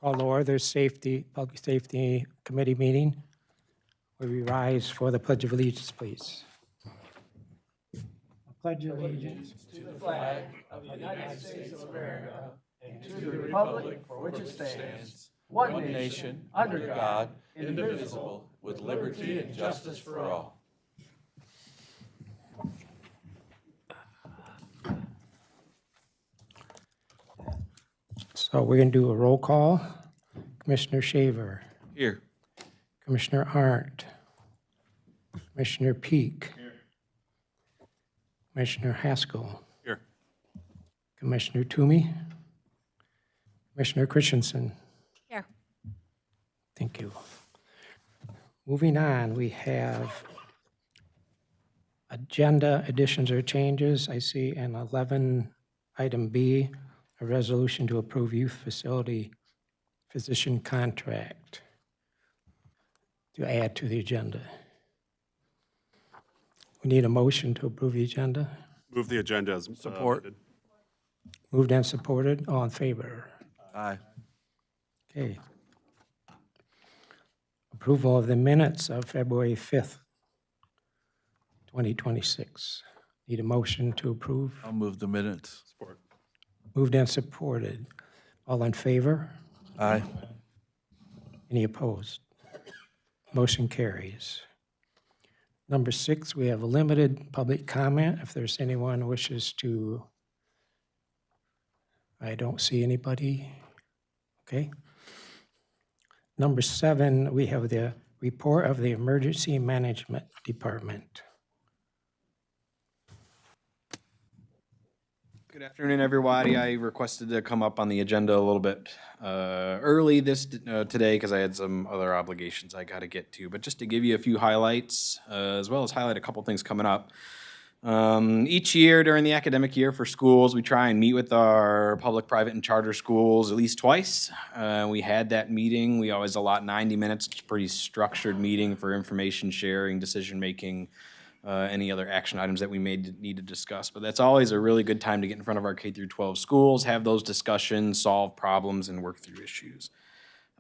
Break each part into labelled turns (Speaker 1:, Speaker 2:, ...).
Speaker 1: Call to order Public Safety Committee meeting. We rise for the Pledge of Allegiance, please. I pledge allegiance
Speaker 2: to the flag of the United States of America and to the republic for which it stands, one nation, under God, indivisible, with liberty and justice for all.
Speaker 1: So we're going to do a roll call. Commissioner Shaver.
Speaker 2: Here.
Speaker 1: Commissioner Arndt. Commissioner Peak.
Speaker 2: Here.
Speaker 1: Commissioner Haskell.
Speaker 2: Here.
Speaker 1: Commissioner Toomey. Commissioner Christensen.
Speaker 3: Here.
Speaker 1: Thank you. Moving on, we have agenda additions or changes. I see in 11, item B, a resolution to approve youth facility physician contract to add to the agenda. We need a motion to approve the agenda.
Speaker 4: Move the agenda as
Speaker 2: Support.
Speaker 4: amended.
Speaker 1: Moved and supported. All in favor?
Speaker 2: Aye.
Speaker 1: Okay. Approval of the minutes of February 5th, 2026. Need a motion to approve.
Speaker 2: I'll move the minutes.
Speaker 4: Support.
Speaker 1: Moved and supported. All in favor?
Speaker 2: Aye.
Speaker 1: Any opposed? Motion carries. Number 6, we have a limited public comment. If there's anyone who wishes to, I don't see anybody. Okay. Number 7, we have the report of the Emergency Management Department.
Speaker 5: Good afternoon, everybody. I requested to come up on the agenda a little bit early today because I had some other obligations I got to get to. But just to give you a few highlights, as well as highlight a couple things coming up. Each year during the academic year for schools, we try and meet with our public, private, and charter schools at least twice. We had that meeting. We always allot 90 minutes. It's a pretty structured meeting for information sharing, decision-making, any other action items that we may need to discuss. But that's always a really good time to get in front of our K through 12 schools, have those discussions, solve problems, and work through issues.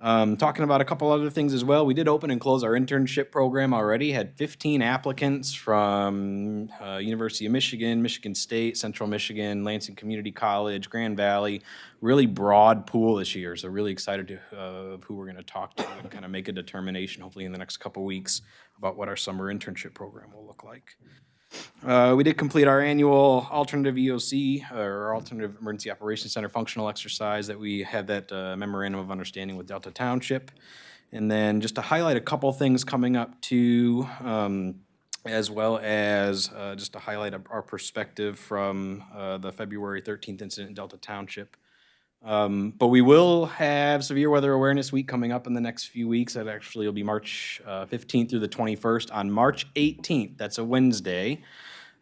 Speaker 5: Talking about a couple other things as well, we did open and close our internship program already, had 15 applicants from University of Michigan, Michigan State, Central Michigan, Lansing Community College, Grand Valley, really broad pool this year. So really excited to who we're gonna talk to and kind of make a determination, hopefully in the next couple weeks, about what our summer internship program will look like. We did complete our annual alternative EOC, or Alternative Emergency Operations Center functional exercise that we had that memorandum of understanding with Delta Township. And then just to highlight a couple things coming up too, as well as just to highlight our perspective from the February 13th incident in Delta Township. But we will have Severe Weather Awareness Week coming up in the next few weeks. That actually will be March 15th through the 21st. On March 18th, that's a Wednesday,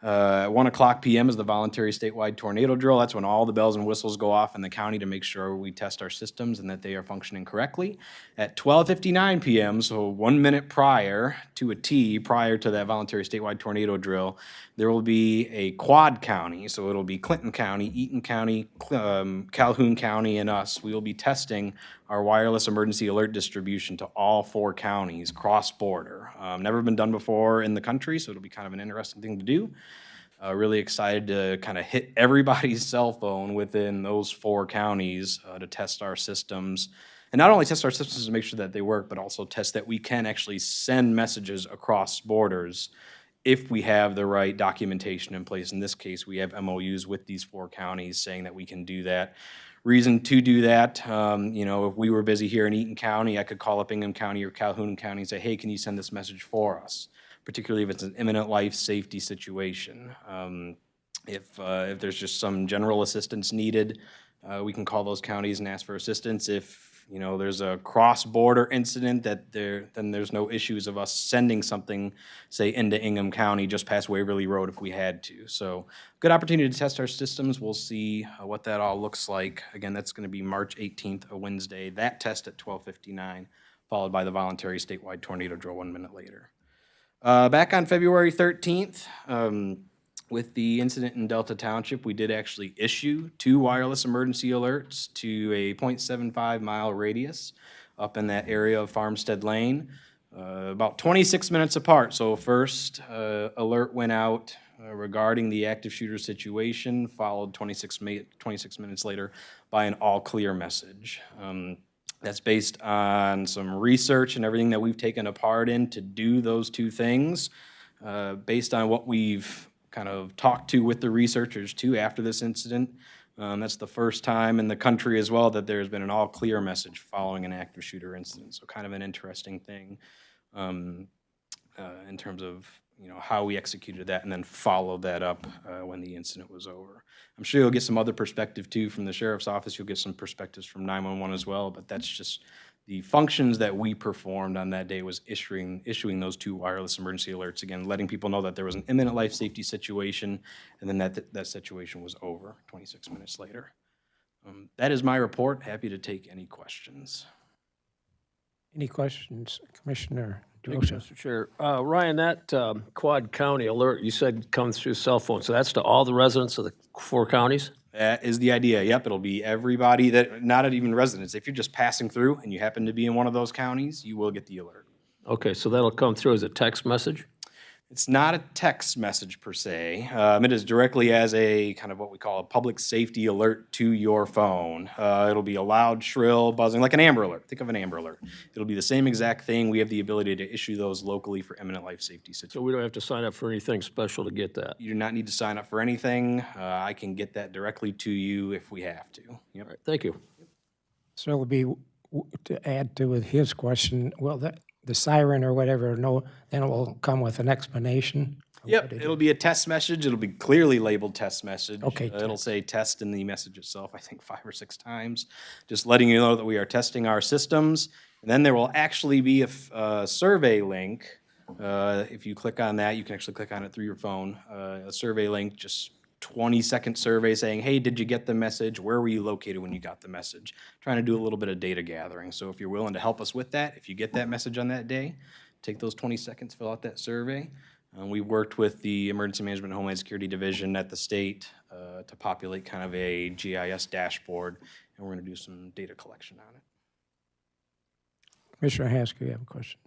Speaker 5: 1:00 p.m. is the voluntary statewide tornado drill. That's when all the bells and whistles go off in the county to make sure we test our systems and that they are functioning correctly. At 12:59 p.m., so 1 minute prior to a T, prior to that voluntary statewide tornado drill, there will be a quad county. So it'll be Clinton County, Eaton County, Calhoun County, and us. We will be testing our wireless emergency alert distribution to all 4 counties cross-border. Never been done before in the country, so it'll be kind of an interesting thing to do. Really excited to kind of hit everybody's cell phone within those 4 counties to test our systems. And not only test our systems to make sure that they work, but also test that we can actually send messages across borders if we have the right documentation in place. In this case, we have MOUs with these 4 counties saying that we can do that. Reason to do that, you know, if we were busy here in Eaton County, I could call up Ingham County or Calhoun County and say, hey, can you send this message for us? Particularly if it's an imminent life safety situation. If there's just some general assistance needed, we can call those counties and ask for assistance. If you know there's a cross-border incident then there's no issues of us sending something, say, into Ingham County just past Waverly Road if we had to. So good opportunity to test our systems. We'll see what that all looks like. Again, that's going to be March 18th, a Wednesday. That test at 12:59, followed by the voluntary statewide tornado drill 1 minute later. Back on February 13th, with the incident in Delta Township, we did actually issue 2 wireless emergency alerts to a 0.75 mile radius up in that area of Farmstead Lane, about 26 minutes apart. So first alert went out regarding the active shooter situation, followed 26 minutes later by an all clear message. That's based on some research and everything that we've taken a part in to do those 2 things. Based on what we've kind of talked to with the researchers too after this incident. That's the first time in the country as well that there's been an all clear message following an active shooter incident. So kind of an interesting thing in terms of how we executed that and then followed that up when the incident was over. I'm sure you'll get some other perspective too from the sheriff's office. You'll get some perspectives from 911 as well, but that's just the functions that we performed on that day was issuing those 2 wireless emergency alerts, again, letting people know that there was an imminent life safety situation, and then that situation was over 26 minutes later. That is my report. Happy to take any questions.
Speaker 1: Any questions, Commissioner
Speaker 2: Thank you,
Speaker 1: Joseph?
Speaker 2: Mr. Chair. Ryan, that Quad County alert, you said comes through cell phone, so that's to all the residents of the 4 counties?
Speaker 5: That is the idea. Yep, it'll be everybody that, not even residents. If you're just passing through and you happen to be in one of those counties, you will get the alert.
Speaker 2: Okay, so that'll come through as a text message?
Speaker 5: It's not a text message per se. It is directly as a kind of what we call a public safety alert to your phone. It'll be a loud, shrill, buzzing, like an Amber Alert. Think of an Amber Alert. It'll be the same exact thing. We have the ability to issue those locally for imminent life safety situations.
Speaker 2: So we don't have to sign up for anything special to get that?
Speaker 5: You do not need to sign up for anything. I can get that directly to you if we have to. Yep.
Speaker 2: All right, thank you.
Speaker 1: So it'll be, to add to his question, well, the siren or whatever, no, then it will come with an explanation? of
Speaker 5: Yep,
Speaker 1: what it
Speaker 5: it'll
Speaker 1: is?
Speaker 5: be a test message. It'll be clearly labeled test message.
Speaker 1: Okay,
Speaker 5: It'll say test in the message itself, I think 5 or 6 times, just letting you know that we are testing our systems. And then there will actually be a survey link. If you click on that, you can actually click on it through your phone. A survey link, just 20-second survey saying, hey, did you get the message? Where were you located when you got the message? Trying to do a little bit of data gathering. So if you're willing to help us with that, if you get that message on that day, take those 20 seconds, fill out that survey. We worked with the Emergency Management and Homeland Security Division at the state to populate kind of a GIS dashboard, and we're going to do some data collection on it.
Speaker 1: Commissioner Hasker, you have a question?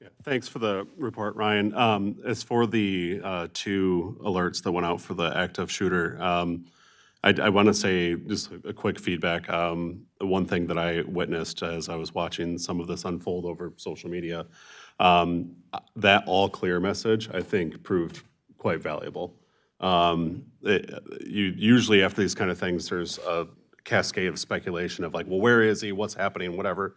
Speaker 3: Yeah, thanks for the report, Ryan. As for the 2 alerts that went out for the active shooter, I want to say just a quick feedback. One thing that I witnessed as I was watching some of this unfold over social media, that all clear message, I think, proved quite valuable. Usually after these kind of things, there's a cascade of speculation of like, well, where is he? What's happening? Whatever.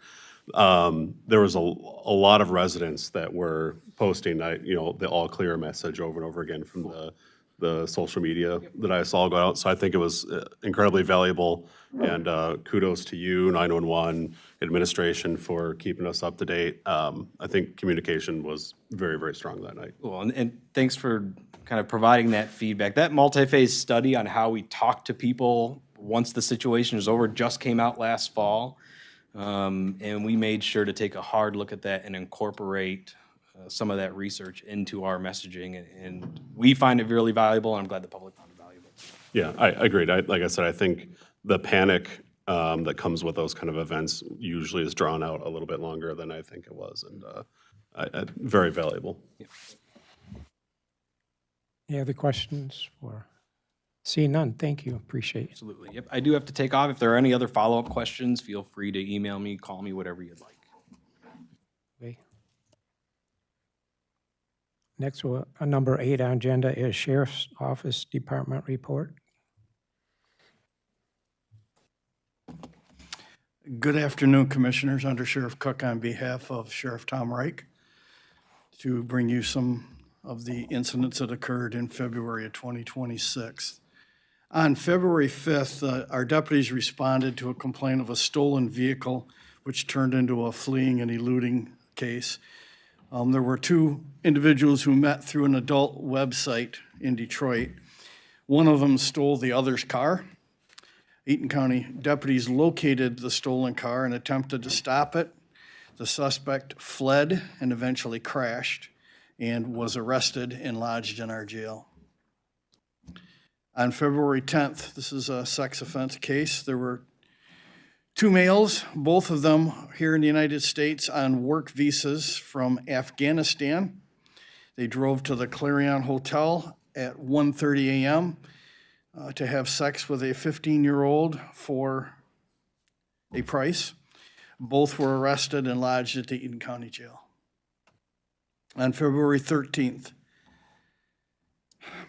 Speaker 3: There was a lot of residents that were posting, the all clear message over and over again from the social media that I saw go out. So I think it was incredibly valuable, and kudos to you, 911 administration, for keeping us up to date. I think communication was very, very strong that night.
Speaker 5: Cool, and thanks for kind of providing that feedback. That multi-phase study on how we talk to people once the situation is over just came out last fall. And we made sure to take a hard look at that and incorporate some of that research into our messaging. And we find it really valuable, and I'm glad the public found it valuable.
Speaker 3: Yeah, I agreed. Like I said, I think the panic that comes with those kind of events usually is drawn out a little bit longer than I think it was, and very valuable.
Speaker 5: Yeah.
Speaker 1: Any other questions for? See none, thank you, appreciate it.
Speaker 5: Absolutely. Yep, I do have to take off. If there are any other follow-up questions, feel free to email me, call me, whatever you'd like.
Speaker 1: Okay. Next, number 8 on agenda is Sheriff's Office Department Report.
Speaker 4: Good afternoon, Commissioners. Under Sheriff Cook on behalf of Sheriff Tom Reich to bring you some of the incidents that occurred in February of 2026. On February 5th, our deputies responded to a complaint of a stolen vehicle, which turned into a fleeing and eluding case. There were 2 individuals who met through an adult website in Detroit. One of them stole the other's car. Eaton County deputies located the stolen car and attempted to stop it. The suspect fled and eventually crashed and was arrested and lodged in our jail. On February 10th, this is a sex offense case. There were two males, both of them here in the United States on work visas from Afghanistan. They drove to the Clarion Hotel at 1:30 a.m. To have sex with a 15-year-old for a price. Both were arrested and lodged at the Eaton County Jail. On February 13th,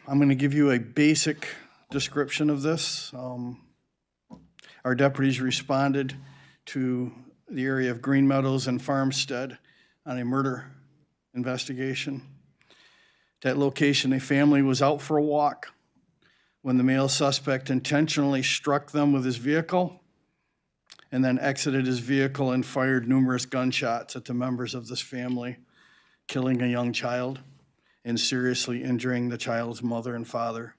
Speaker 4: I'm going to give you a basic description of this. Our deputies responded to the area of Green Meadows and Farmstead on a murder investigation. At that location, a family was out for a walk when the male suspect intentionally struck them with his vehicle and then exited his vehicle and fired numerous gunshots at the members of this family, killing a young child and seriously injuring the child's mother and father.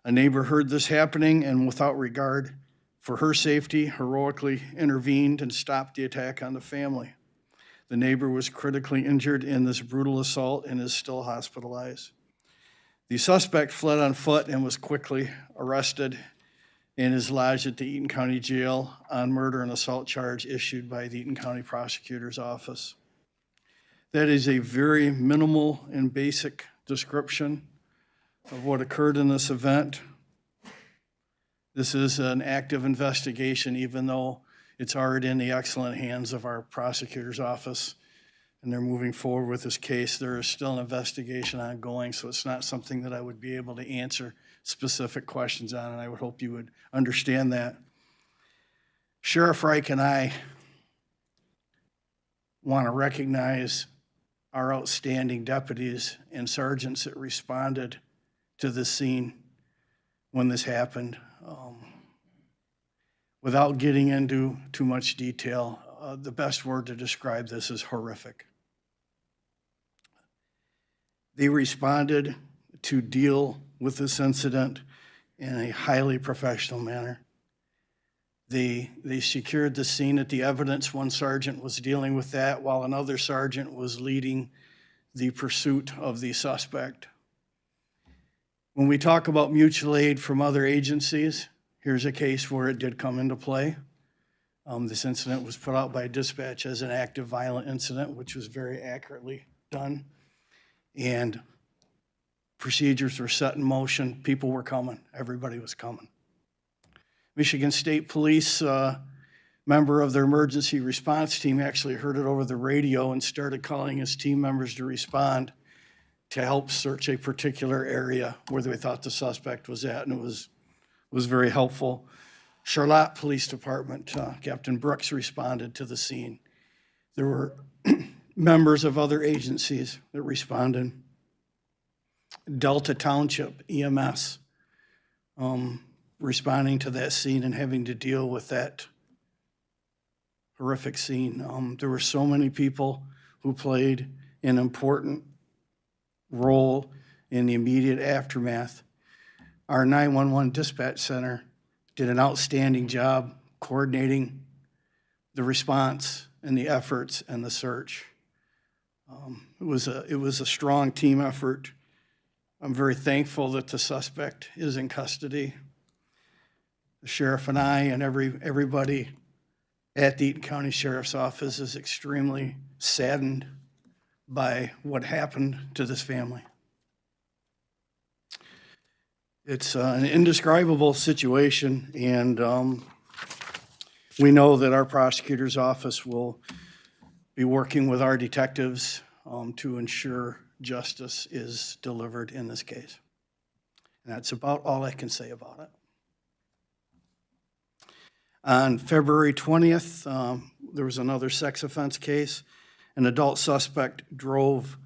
Speaker 4: A neighbor heard this happening and, without regard for her safety, heroically intervened and stopped the attack on the family. The neighbor was critically injured in this brutal assault and is still hospitalized. The suspect fled on foot and was quickly arrested and is lodged at the Eaton County Jail on murder and assault charge issued by the Eaton County Prosecutor's Office. That is a very minimal and basic description of what occurred in this event. This is an active investigation, even though it's already in the excellent hands of our prosecutor's office, and they're moving forward with this case. There is still an investigation ongoing, so it's not something that I would be able to answer specific questions on, and I would hope you would understand that. Sheriff Reich and I want to recognize our outstanding deputies and sergeants that responded to this scene when this happened. Without getting into too much detail, the best word to describe this is horrific. They responded to deal with this incident in a highly professional manner. They secured the scene at the evidence. One sergeant was dealing with that while another sergeant was leading the pursuit of the suspect. When we talk about mutual aid from other agencies, here's a case where it did come into play. This incident was put out by dispatch as an active violent incident, which was very accurately done. And procedures were set in motion. People were coming. Everybody was coming. Michigan State Police, member of their emergency response team, actually heard it over the radio and started calling his team members to respond to help search a particular area where they thought the suspect was at, and it was very helpful. Charlotte Police Department, Captain Brooks responded to the scene. There were members of other agencies that responded. Delta Township EMS responding to that scene and having to deal with that horrific scene. There were so many people who played an important role in the immediate aftermath. Our 911 dispatch center did an outstanding job coordinating the response and the efforts and the search. It was a strong team effort. I'm very thankful that the suspect is in custody. The sheriff and I and everybody at the Eaton County Sheriff's Office is extremely saddened by what happened to this family. It's an indescribable situation, and we know that our prosecutor's office will be working with our detectives to ensure justice is delivered in this case. And that's about all I can say about it. On February 20th, there was another sex offense case. An adult suspect drove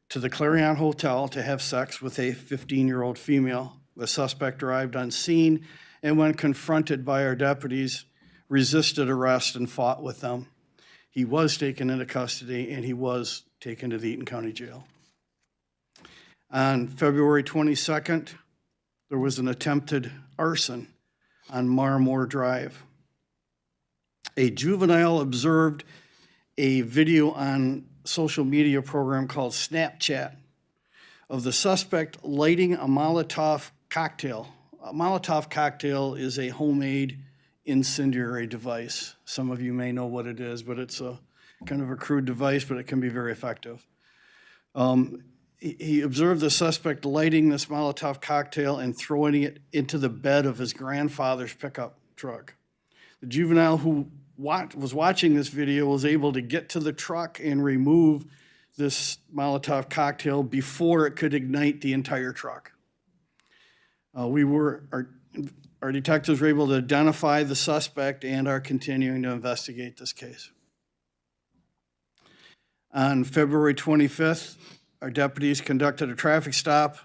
Speaker 4: to the Clarion Hotel to have sex with a 15-year-old female. The suspect arrived on scene and, when confronted by our deputies, resisted arrest and fought with them. He was taken into custody and he was taken to the Eaton County Jail. On February 22nd, there was an attempted arson on Marmore Drive. A juvenile observed a video on social media program called Snapchat of the suspect lighting a Molotov cocktail. A Molotov cocktail is a homemade incendiary device. Some of you may know what it is, but it's a kind of a crude device, but it can be very effective. He observed the suspect lighting this Molotov cocktail and throwing it into the bed of his grandfather's pickup truck. The juvenile who was watching this video was able to get to the truck and remove this Molotov cocktail before it could ignite the entire truck. Our detectives were able to identify the suspect and are continuing to investigate this case. On February 25th, our deputies conducted a traffic stop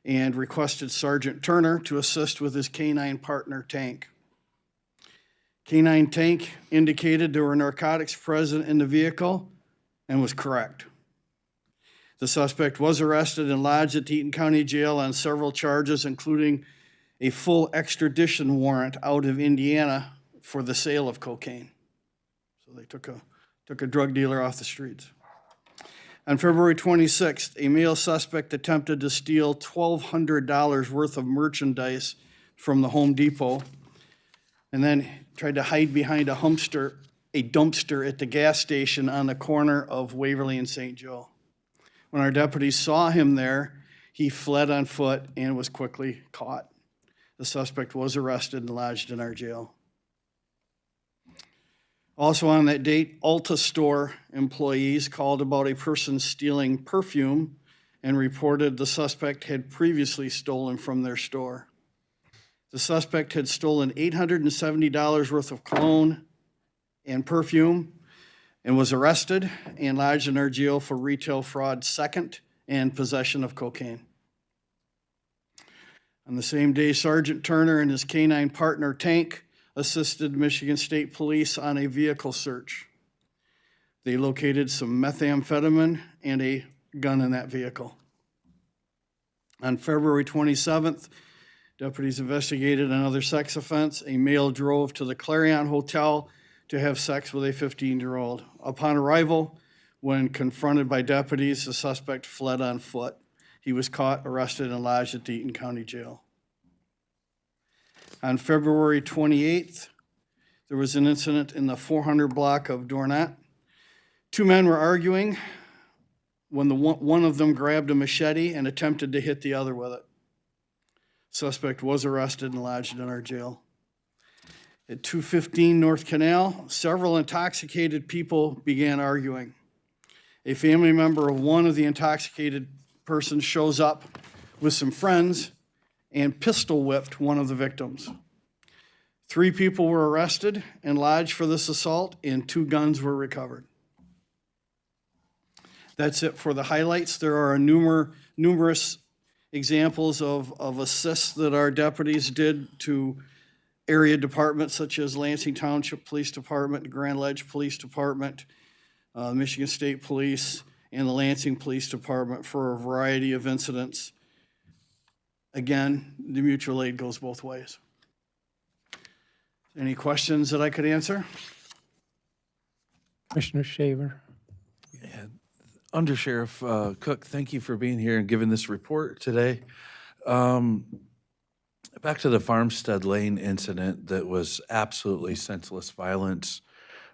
Speaker 4: and requested Sergeant Turner to assist with his canine partner, Tank. Canine Tank indicated there were narcotics present in the vehicle and was correct. The suspect was arrested and lodged at the Eaton County Jail on several charges, including a full extradition warrant out of Indiana for the sale of cocaine. So they took a drug dealer off the streets. On February 26th, a male suspect attempted to steal $1,200 worth of merchandise from the Home Depot and then tried to hide behind a dumpster at the gas station on the corner of Waverly and St. Joe. When our deputies saw him there, he fled on foot and was quickly caught. The suspect was arrested and lodged in our jail. Also on that date, Ulta store employees called about a person stealing perfume and reported the suspect had previously stolen from their store. The suspect had stolen $870 worth of cologne and perfume and was arrested and lodged in our jail for retail fraud second and possession of cocaine. On the same day, Sergeant Turner and his canine partner, Tank, assisted Michigan State Police on a vehicle search. They located some methamphetamine and a gun in that vehicle. On February 27th, deputies investigated another sex offense. A male drove to the Clarion Hotel to have sex with a 15-year-old. Upon arrival, when confronted by deputies, the suspect fled on foot. He was caught, arrested, and lodged at the Eaton County Jail. On February 28th, there was an incident in the 400 block of Dornat. Two men were arguing when one of them grabbed a machete and attempted to hit the other with it. Suspect was arrested and lodged in our jail. At 215 North Canal, several intoxicated people began arguing. A family member of one of the intoxicated persons shows up with some friends and pistol whipped one of the victims. 3 people were arrested and lodged for this assault, and 2 guns were recovered. That's it for the highlights. There are numerous examples of assists that our deputies did to area departments such as Lansing Township Police Department, Grand Ledge Police Department, Michigan State Police, and the Lansing Police Department for a variety of incidents. Again, the mutual aid goes both ways. Any questions that I could answer?
Speaker 1: Commissioner Shaver.
Speaker 2: Under Sheriff Cook, thank you for being here and giving this report today. Back to the Farmstead Lane incident that was absolutely senseless violence.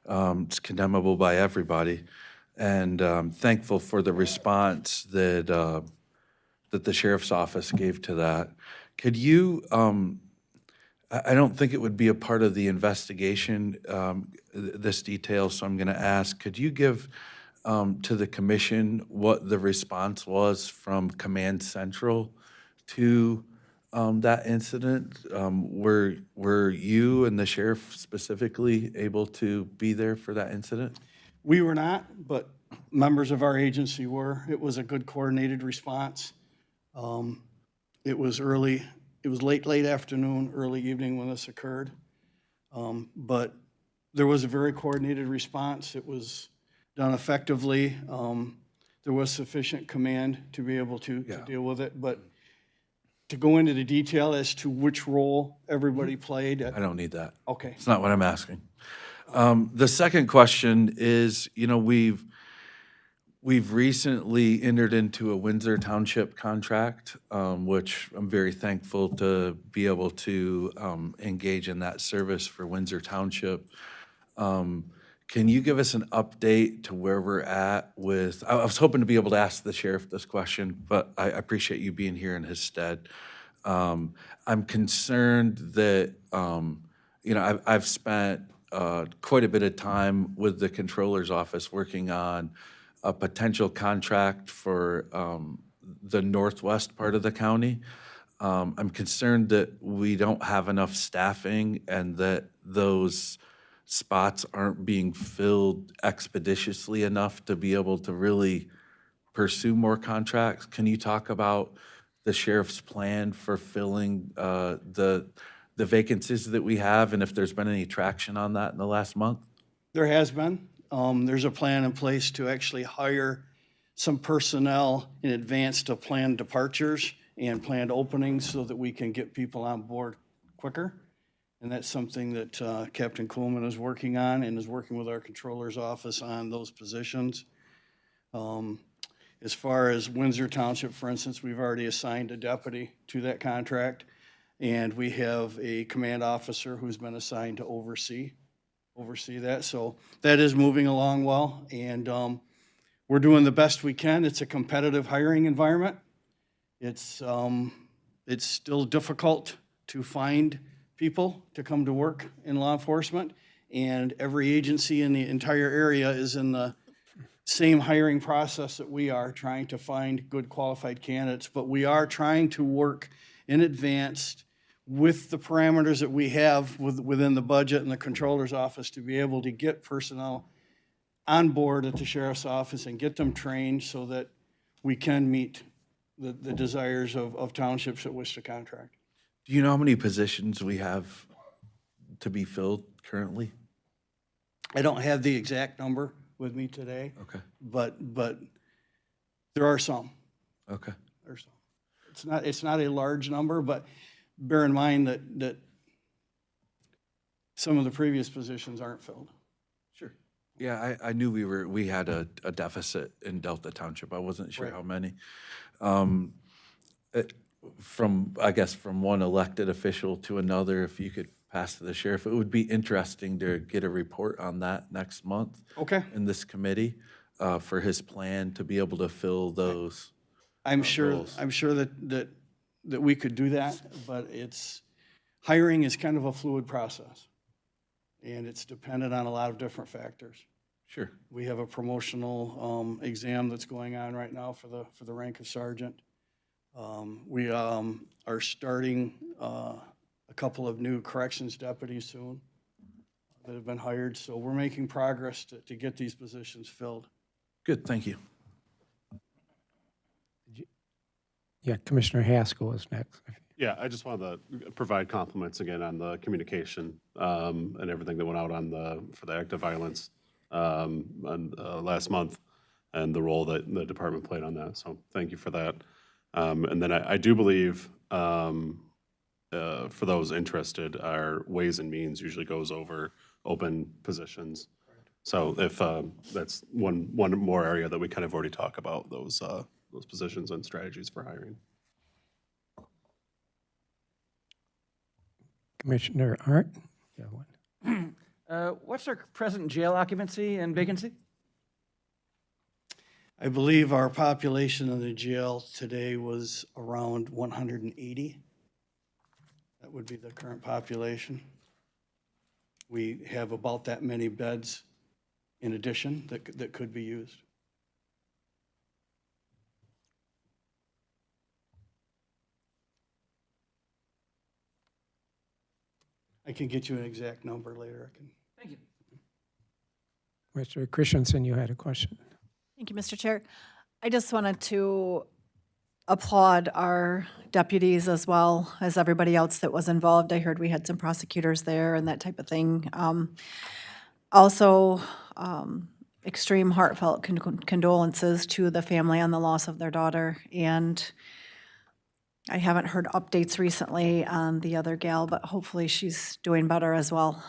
Speaker 2: It's condemnable by everybody, and thankful for the response that that the sheriff's office gave to that. Could you? I don't think it would be a part of the investigation, this detail, so I'm going to ask, could you give to the commission what the response was from Command Central to that incident? Were you and the sheriff specifically able to be there for that incident?
Speaker 4: We were not, but members of our agency were. It was a good coordinated response. It was early, it was late afternoon, early evening when this occurred. But there was a very coordinated response. It was done effectively. There was sufficient command to be able to deal with it. But to go into the detail as to which role everybody played.
Speaker 2: I don't need that.
Speaker 4: Okay.
Speaker 2: It's not what I'm asking. The second question is, you know, we've We've recently entered into a Windsor Township contract, which I'm very thankful to be able to engage in that service for Windsor Township. Can you give us an update to where we're at with, I was hoping to be able to ask the sheriff this question, but I appreciate you being here in his stead. I'm concerned that, I've spent quite a bit of time with the controller's office working on a potential contract for the northwest part of the county. I'm concerned that we don't have enough staffing and that those spots aren't being filled expeditiously enough to be able to really pursue more contracts. Can you talk about the sheriff's plan for filling the vacancies that we have, and if there's been any traction on that in the last month?
Speaker 4: There has been. There's a plan in place to actually hire some personnel in advance to planned departures and planned openings so that we can get people on board quicker. And that's something that Captain Coolman is working on and is working with our controller's office on those positions. As far as Windsor Township, for instance, we've already assigned a deputy to that contract, and we have a command officer who's been assigned to oversee that. So that is moving along well, and we're doing the best we can. It's a competitive hiring environment. It's still difficult to find people to come to work in law enforcement, and every agency in the entire area is in the same hiring process that we are, trying to find good qualified candidates. But we are trying to work in advance with the parameters that we have within the budget and the controller's office to be able to get personnel on board at the sheriff's office and get them trained so that we can meet the desires of townships that wish to contract.
Speaker 2: Do you know how many positions we have to be filled currently?
Speaker 4: I don't have the exact number with me today,
Speaker 2: Okay,
Speaker 4: but there are some.
Speaker 2: okay.
Speaker 4: There's some. It's not a large number, but bear in mind that some of the previous positions aren't filled.
Speaker 2: Sure. Yeah, I knew we had a deficit in Delta Township. I wasn't sure
Speaker 4: Right.
Speaker 2: how many. From one elected official to another, if you could pass to the sheriff, it would be interesting to get a report on that next month
Speaker 4: Okay.
Speaker 2: in this committee for his plan to be able to fill those.
Speaker 4: I'm sure that we could do that, but hiring is kind of a fluid process. And it's dependent on a lot of different factors.
Speaker 2: Sure.
Speaker 4: We have a promotional exam that's going on right now for the rank of sergeant. We are starting a couple of new corrections deputies soon that have been hired. So we're making progress to get these positions filled.
Speaker 2: Good, thank you.
Speaker 1: Yeah, Commissioner Haskell is next.
Speaker 3: Yeah, I just wanted to provide compliments again on the communication and everything that went out for the act of violence last month and the role that the department played on that. So thank you for that. And then I do believe for those interested, our Ways and Means usually goes over open positions. So if that's one more area that we kind of already talk about, those positions and strategies for hiring.
Speaker 1: Commissioner Arndt? You have one.
Speaker 6: What's our present jail occupancy and vacancy?
Speaker 4: I believe our population in the jail today was around 180. That would be the current population. We have about that many beds in addition that could be used. I can get you an exact number later.
Speaker 6: Thank you.
Speaker 1: Mr. Christensen, you had a question.
Speaker 7: Thank you, Mr. Chair. I just wanted to applaud our deputies as well as everybody else that was involved. I heard we had some prosecutors there and that type of thing. Also, extreme heartfelt condolences to the family on the loss of their daughter. And I haven't heard updates recently on the other gal, but hopefully she's doing better as well.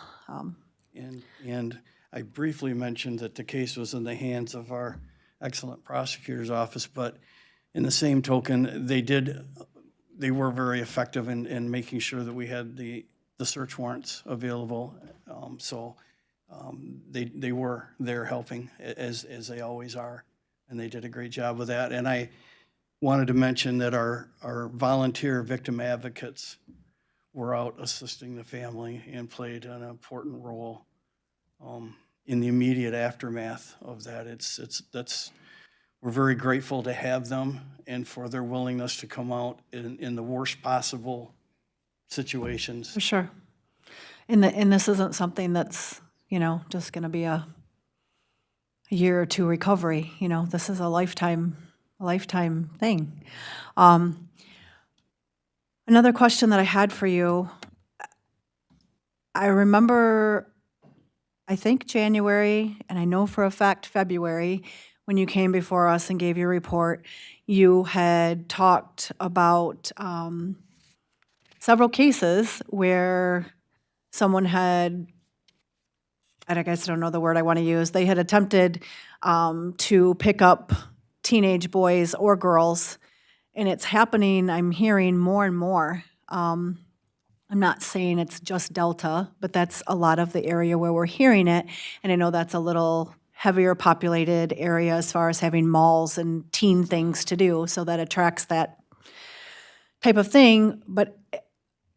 Speaker 4: And I briefly mentioned that the case was in the hands of our excellent prosecutor's office, but in the same token, they were very effective in making sure that we had the search warrants available. They were there helping, as they always are, and they did a great job with that. And I wanted to mention that our volunteer victim advocates were out assisting the family and played an important role in the immediate aftermath of that. We're very grateful to have them and for their willingness to come out in the worst possible situations.
Speaker 7: For sure. And this isn't something that's, just going to be a year or two recovery. This is a lifetime thing. Another question that I had for you, I remember, I think January, and I know for a fact February, when you came before us and gave your report, you had talked about several cases where someone had, I guess I don't know the word I want to use, they had attempted to pick up teenage boys or girls, and it's happening, I'm hearing more and more. I'm not saying it's just Delta, but that's a lot of the area where we're hearing it, and I know that's a little heavier populated area as far as having malls and teen things to do, so that attracts that type of thing. But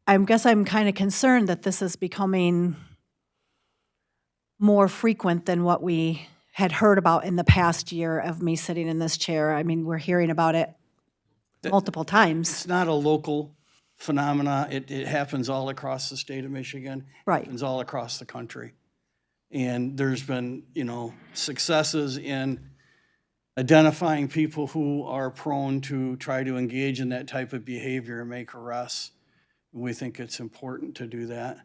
Speaker 7: I guess I'm kind of concerned that this is becoming more frequent than what we had heard about in the past year of me sitting in this chair. I mean, we're hearing about it multiple times.
Speaker 4: It's not a local phenomena. It happens all across the state of Michigan.
Speaker 7: Right.
Speaker 4: It happens all across the country. And there's been, successes in identifying people who are prone to try to engage in that type of behavior and make arrests. We think it's important to do that.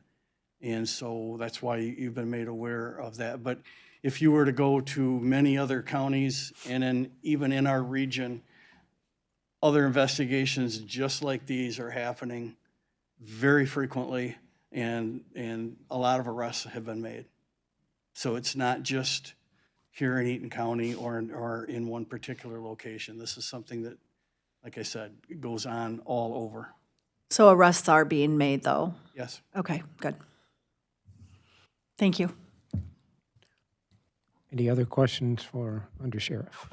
Speaker 4: And so that's why you've been made aware of that. But if you were to go to many other counties and even in our region, other investigations just like these are happening very frequently, and a lot of arrests have been made. So it's not just here in Eaton County or in one particular location. This is something that, like I said, goes on all over.
Speaker 7: So arrests are being made, though?
Speaker 4: Yes.
Speaker 7: Okay, good. Thank you.
Speaker 1: Any other questions for Undersheriff?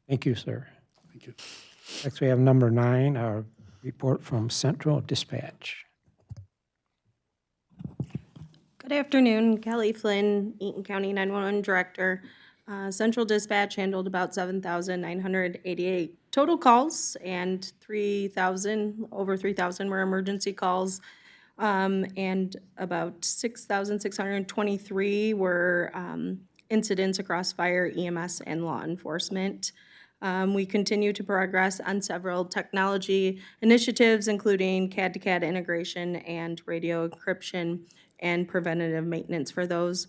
Speaker 1: Thank you, sir.
Speaker 4: Thank you.
Speaker 1: Next, we have number 9, our report from Central Dispatch.
Speaker 8: Good afternoon, Kelly Flynn, Eaton County 911 Director. Central Dispatch handled about 7,988 total calls, and over 3,000 were emergency calls, and about 6,623 were incidents across fire, EMS, and law enforcement. We continue to progress on several technology initiatives, including CAD-to-CAD integration and radio encryption and preventative maintenance for those.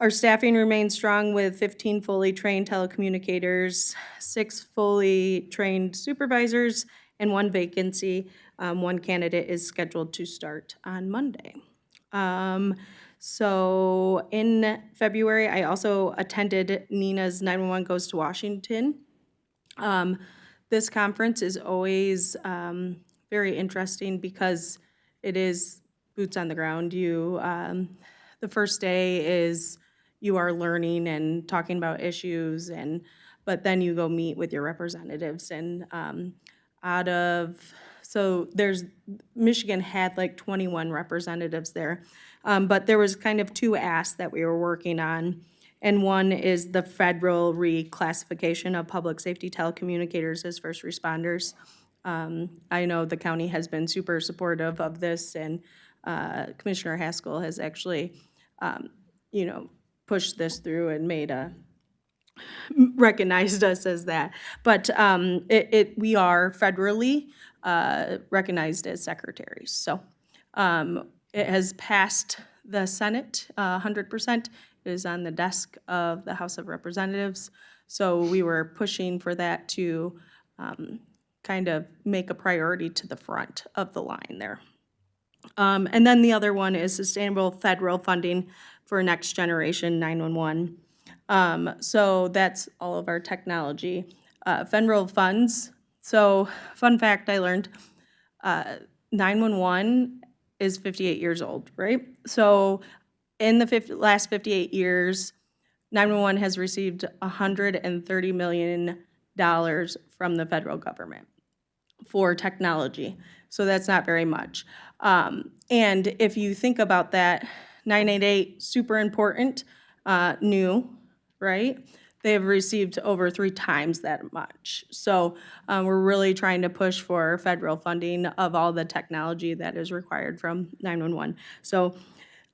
Speaker 8: Our staffing remains strong with 15 fully trained telecommunicators, 6 fully trained supervisors, and 1 vacancy. 1 candidate is scheduled to start on Monday. So in February, I also attended Nina's 911 Goes to Washington. This conference is always very interesting because it is boots on the ground. The first day is you are learning and talking about issues, but then you go meet with your representatives, and Michigan had like 21 representatives there, but there was kind of 2 asks that we were working on. And one is the federal reclassification of public safety telecommunicators as first responders. I know the county has been super supportive of this, and Commissioner Haskell has actually, pushed this through and recognized us as that. But we are federally recognized as secretaries. So it has passed the Senate 100%. It is on the desk of the House of Representatives. So we were pushing for that to kind of make a priority to the front of the line there. And then the other one is sustainable federal funding for next generation 911. So that's all of our technology. Federal funds. So fun fact I learned, 911 is 58 years old, right? So in the last 58 years, 911 has received $130 million from the federal government for technology. So that's not very much. And if you think about that, 988, super important, new, right? They have received over 3 times that much. So we're really trying to push for federal funding of all the technology that is required from 911. So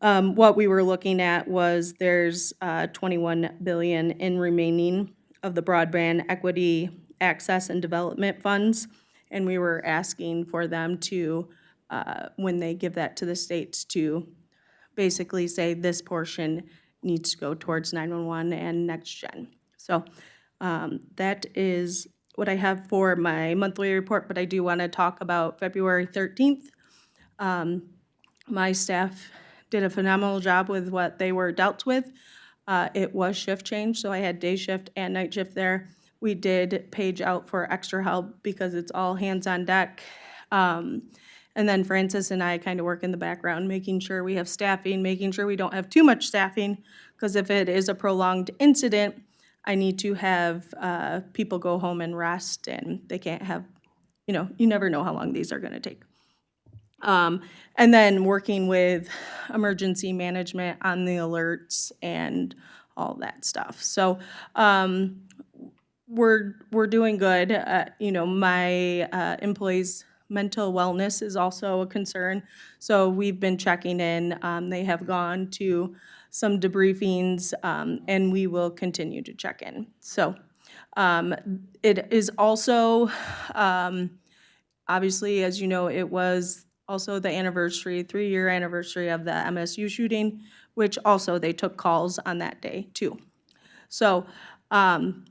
Speaker 8: what we were looking at was there's 21 billion in remaining of the broadband equity access and development funds. And we were asking for them to, when they give that to the states, to basically say this portion needs to go towards 911 and next gen. So that is what I have for my monthly report, but I do want to talk about February 13th. My staff did a phenomenal job with what they were dealt with. It was shift change, so I had day shift and night shift there. We did page out for extra help because it's all hands on deck. And then Francis and I kind of work in the background, making sure we have staffing, making sure we don't have too much staffing, because if it is a prolonged incident, I need to have people go home and rest, and they can't have, you never know how long these are gonna take. And then working with emergency management on the alerts and all that stuff. So we're doing good. My employees' mental wellness is also a concern. So we've been checking in. They have gone to some debriefings, and we will continue to check in. So it is also, obviously, as you know, it was also the 3-year anniversary of the MSU shooting, which also they took calls on that day too. So, and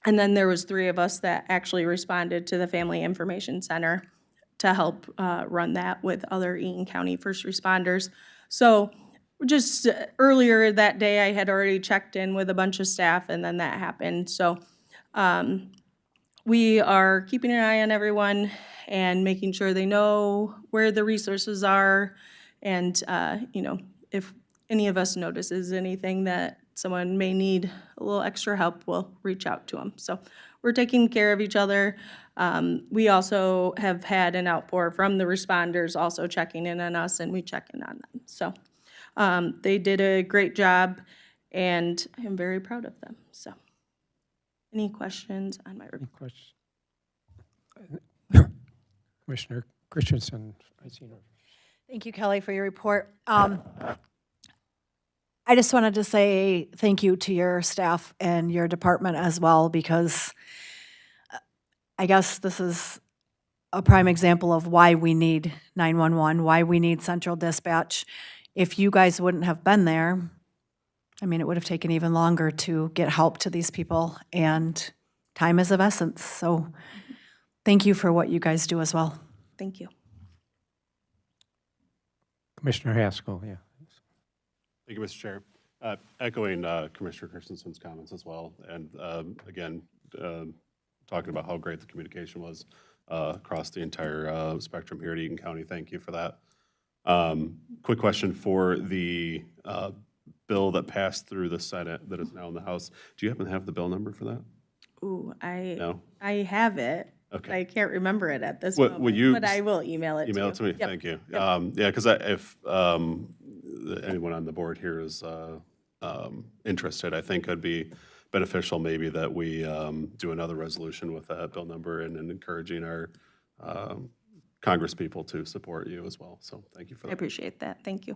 Speaker 8: then there was 3 of us that actually responded to the Family Information Center to help run that with other Eaton County first responders. So just earlier that day, I had already checked in with a bunch of staff, and then that happened. So we are keeping an eye on everyone and making sure they know where the resources are. And, if any of us notices anything that someone may need a little extra help, we'll reach out to them. So we're taking care of each other. We also have had an outpour from the responders also checking in on us, and we check in on them. So they did a great job, and I'm very proud of them. So any questions on my report?
Speaker 1: Any questions? Commissioner Christensen, I see no.
Speaker 7: Thank you, Kelly, for your report. I just wanted to say thank you to your staff and your department as well, because I guess this is a prime example of why we need 911, why we need central dispatch. If you guys wouldn't have been there, I mean, it would have taken even longer to get help to these people, and time is of essence. So thank you for what you guys do as well.
Speaker 8: Thank you.
Speaker 1: Commissioner Haskell, yeah.
Speaker 3: Thank you, Mr. Chair. Echoing Commissioner Christensen's comments as well, and again, talking about how great the communication was across the entire spectrum here at Eaton County. Thank you for that. Quick question for the bill that passed through the Senate that is now in the House. Do you happen to have the bill number for that?
Speaker 8: Ooh,
Speaker 3: No?
Speaker 8: I have it.
Speaker 3: Okay.
Speaker 8: I can't remember it at this
Speaker 3: Will
Speaker 8: moment,
Speaker 3: you
Speaker 8: but I will email it to you.
Speaker 3: Email it to me,
Speaker 8: Yep.
Speaker 3: thank you. Yeah, because if anyone on the board here is interested, I think it'd be beneficial maybe that we do another resolution with that bill number and encouraging our Congress people to support you as well. So thank you for
Speaker 8: I
Speaker 3: that.
Speaker 8: appreciate that. Thank you.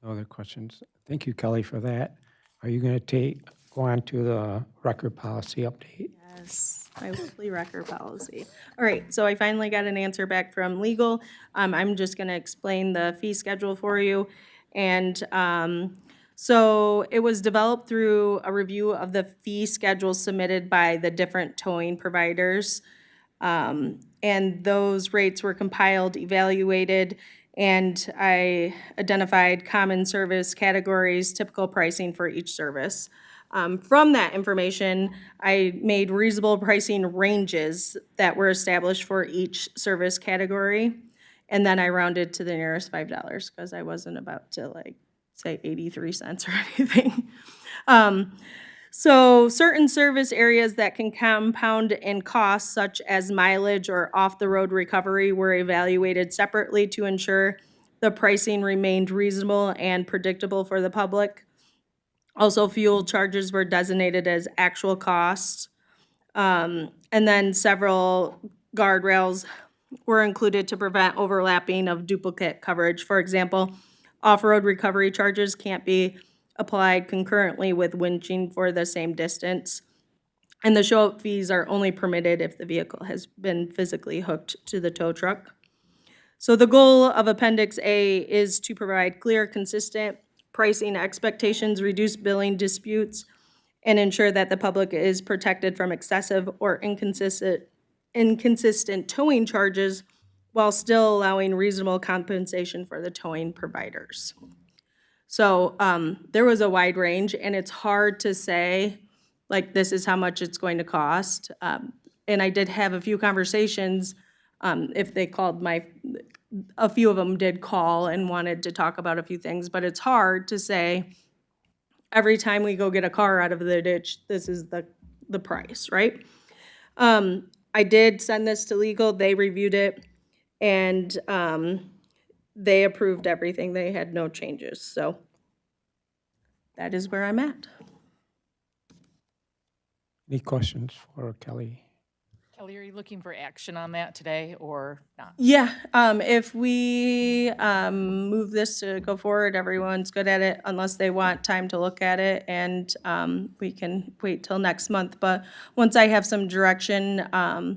Speaker 1: No other questions? Thank you, Kelly, for that. Are you going to go on to the record policy update?
Speaker 8: Yes, my weekly record policy. All right, so I finally got an answer back from legal. I'm just gonna explain the fee schedule for you. And so it was developed through a review of the fee schedule submitted by the different towing providers. And those rates were compiled, evaluated, And I identified common service categories, typical pricing for each service. From that information, I made reasonable pricing ranges that were established for each service category. And then I rounded to the nearest $5 because I wasn't about to like say 83 cents or anything. So certain service areas that can compound in costs, such as mileage or off-the-road recovery, were evaluated separately to ensure the pricing remained reasonable and predictable for the public. Also, fuel charges were designated as actual costs. And then several guardrails were included to prevent overlapping of duplicate coverage. For example, off-road recovery charges can't be applied concurrently with winching for the same distance. And the show-up fees are only permitted if the vehicle has been physically hooked to the tow truck. So the goal of Appendix A is to provide clear, consistent pricing expectations, reduce billing disputes, and ensure that the public is protected from excessive or inconsistent towing charges while still allowing reasonable compensation for the towing providers. So there was a wide range, and it's hard to say, like, this is how much it's going to cost. And I did have a few conversations, if they called a few of them did call and wanted to talk about a few things, but it's hard to say, every time we go get a car out of the ditch, this is the price, right? I did send this to legal, they reviewed it, and they approved everything, they had no changes, so that is where I'm at.
Speaker 1: Any questions for Kelly?
Speaker 9: Kelly, are you looking for action on that today or not?
Speaker 8: Yeah, if we move this to go forward, everyone's good at it unless they want time to look at it, and we can wait till next month. But once I have some direction, I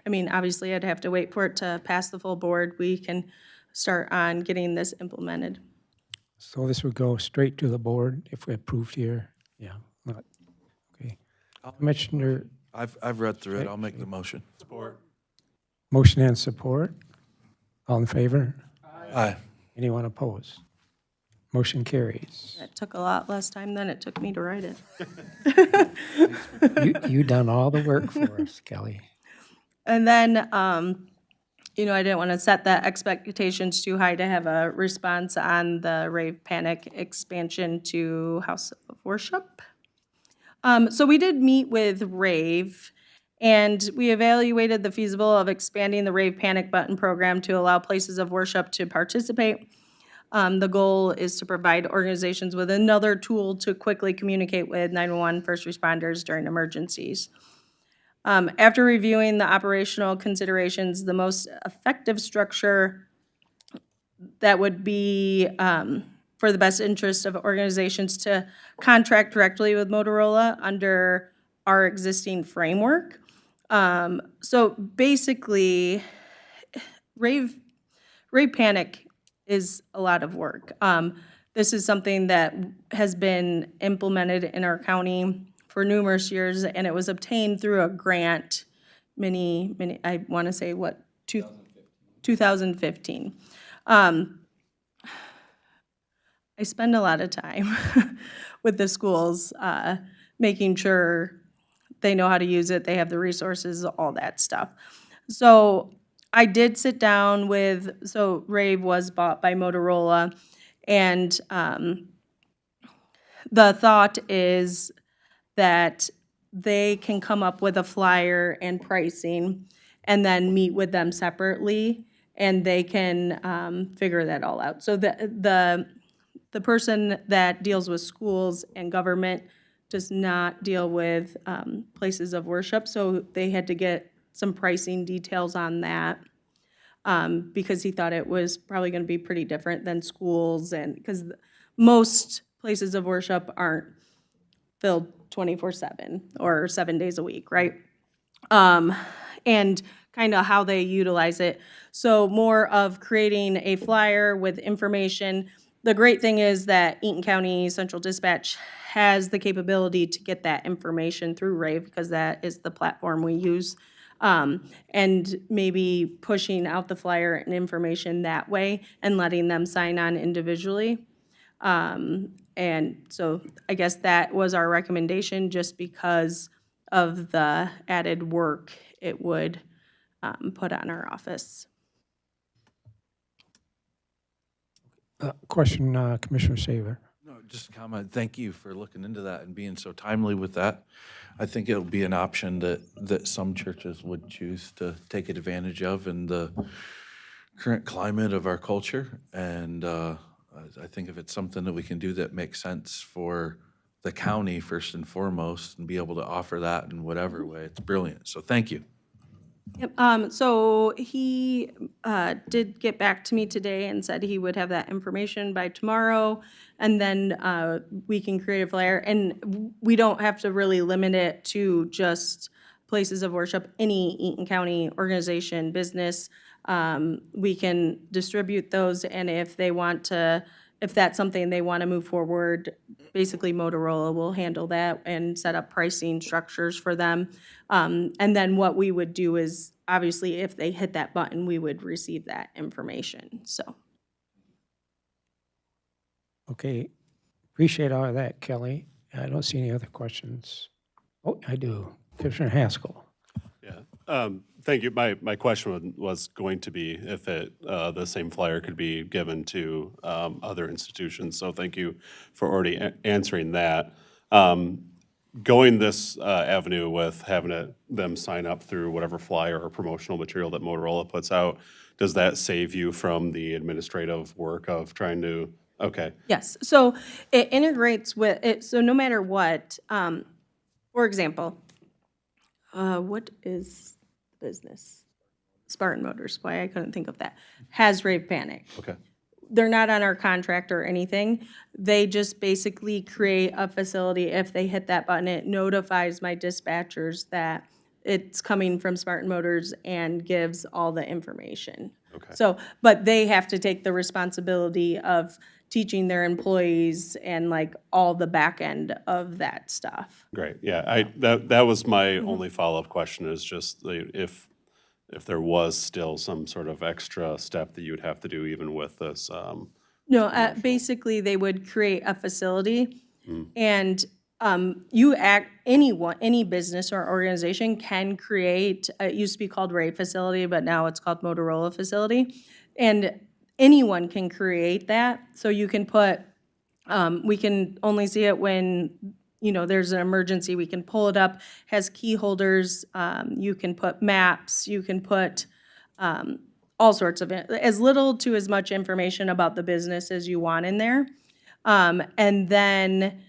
Speaker 8: mean, obviously I'd have to wait for it to pass the full board. We can start on getting this implemented.
Speaker 1: So this would go straight to the board if we approved here? Yeah, okay. Commissioner,
Speaker 2: I've read through it. I'll make the motion. Support.
Speaker 1: motion and support. All in favor?
Speaker 2: Aye.
Speaker 1: Anyone opposed? Motion carries.
Speaker 8: It took a lot less time than it took me to write it.
Speaker 1: You done all the work for us, Kelly.
Speaker 8: And then, you know, I didn't want to set the expectations too high to have a response on the rave panic expansion to House of Worship. So we did meet with Rave, and we evaluated the feasible of expanding the Rave Panic Button program to allow places of worship to participate. The goal is to provide organizations with another tool to quickly communicate with 911 first responders during emergencies. After reviewing the operational considerations, the most effective structure that would be for the best interest of organizations to contract directly with Motorola under our existing framework. So basically, Rave Panic is a lot of work. This is something that has been implemented in our county for numerous years, and it was obtained through a grant, I want to say, 2015. I spend a lot of time with the schools, making sure they know how to use it, they have the resources, all that stuff. So I did sit down so Rave was bought by Motorola, and the thought is that they can come up with a flyer and pricing and then meet with them separately, and they can figure that all out. So the person that deals with schools and government does not deal with places of worship, so they had to get some pricing details on that because he thought it was probably going to be pretty different than schools, and because most places of worship aren't filled 24/7 or 7 days a week, right? And kind of how they utilize it. So more of creating a flyer with information. The great thing is that Eaton County Central Dispatch has the capability to get that information through Rave because that is the platform we use. and maybe pushing out the flyer and information that way and letting them sign on individually. And so I guess that was our recommendation, just because of the added work it would put on our office.
Speaker 1: Question, Commissioner Saver.
Speaker 2: No, just a comment. Thank you for looking into that and being so timely with that. I think it'll be an option that some churches would choose to take advantage of in the current climate of our culture. And I think if it's something that we can do that makes sense for the county first and foremost, and be able to offer that in whatever way, it's brilliant. So thank you.
Speaker 8: Yep, so he did get back to me today and said he would have that information by tomorrow, and then we can create a flyer. And we don't have to really limit it to just places of worship, any Eaton County organization, business. We can distribute those, and if they want to, if that's something they want to move forward, basically Motorola will handle that and set up pricing structures for them. And then what we would do is, obviously, if they hit that button, we would receive that information, so.
Speaker 1: Okay, appreciate all of that, Kelly. I don't see any other questions. Oh, I do. Commissioner Haskell.
Speaker 3: Yeah, thank you. My question was going to be if the same flyer could be given to other institutions, so thank you for already answering that. Going this avenue with having them sign up through whatever flyer or promotional material that Motorola puts out, does that save you from the administrative work of trying to, okay,
Speaker 8: Yes, so it integrates with it, so no matter what, for example, what is the business? Spartan Motors, why I couldn't think of that, has Rave Panic.
Speaker 3: okay,
Speaker 8: They're not on our contract or anything. They just basically create a facility. If they hit that button, it notifies my dispatchers that it's coming from Spartan Motors and gives all the information.
Speaker 3: Okay.
Speaker 8: So, but they have to take the responsibility of teaching their employees and like all the back end of that stuff.
Speaker 3: great. Yeah, that was my only follow-up question, is just if there was still some sort of extra step that you would have to do even with this.
Speaker 8: No, basically, they would create a facility,
Speaker 3: Mm.
Speaker 8: and any business or organization can create, it used to be called Ray Facility, but now it's called Motorola Facility. And anyone can create that, so you can put, we can only see it when, there's an emergency, we can pull it up, has key holders, you can put maps, you can put, all sorts of, as little to as much information about the business as you want in there. And then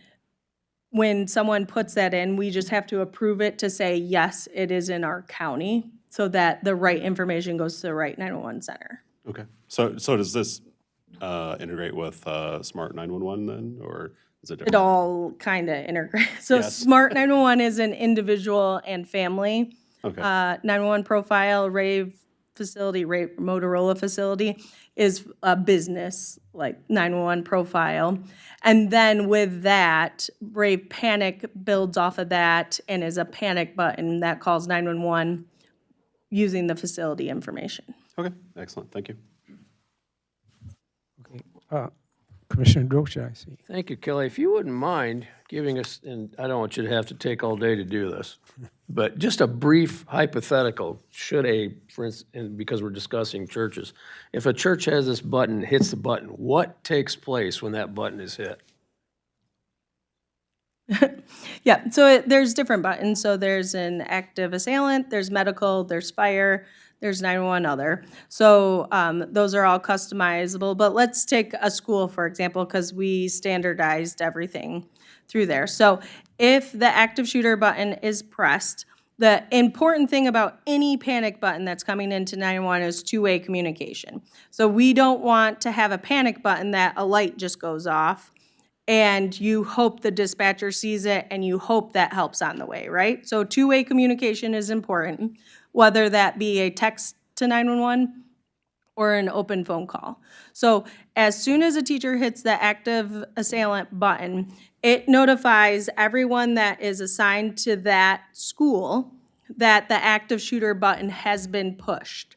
Speaker 8: when someone puts that in, we just have to approve it to say, yes, it is in our county, so that the right information goes to the right 911 center.
Speaker 3: Okay, so does this integrate with Smart 911 then, or is it
Speaker 8: It
Speaker 3: different?
Speaker 8: all kind of integrates. So
Speaker 3: Yes.
Speaker 8: Smart 911 is an individual and family
Speaker 3: Okay,
Speaker 8: 911 profile. Rave Facility, Rave Motorola Facility is a business, like 911 profile. And then with that, Rave Panic builds off of that and is a panic button that calls 911 using the facility information.
Speaker 3: okay, excellent, thank you.
Speaker 1: Okay, Commissioner Docia, I see.
Speaker 10: Thank you, Kelly. If you wouldn't mind giving us, and I don't want you to have to take all day to do this, but just a brief hypothetical, for instance, and because we're discussing churches, if a church has this button, hits the button, what takes place when that button is hit?
Speaker 8: Yeah, so there's different buttons. So there's an active assailant, there's medical, there's fire, there's 911 other. So those are all customizable. But let's take a school, for example, because we standardized everything through there. So if the active shooter button is pressed, the important thing about any panic button that's coming into 911 is two-way communication. So we don't want to have a panic button that a light just goes off and you hope the dispatcher sees it and you hope that helps on the way, right? So two-way communication is important, whether that be a text to 911 or an open phone call. So as soon as a teacher hits the active assailant button, it notifies everyone that is assigned to that school that the active shooter button has been pushed.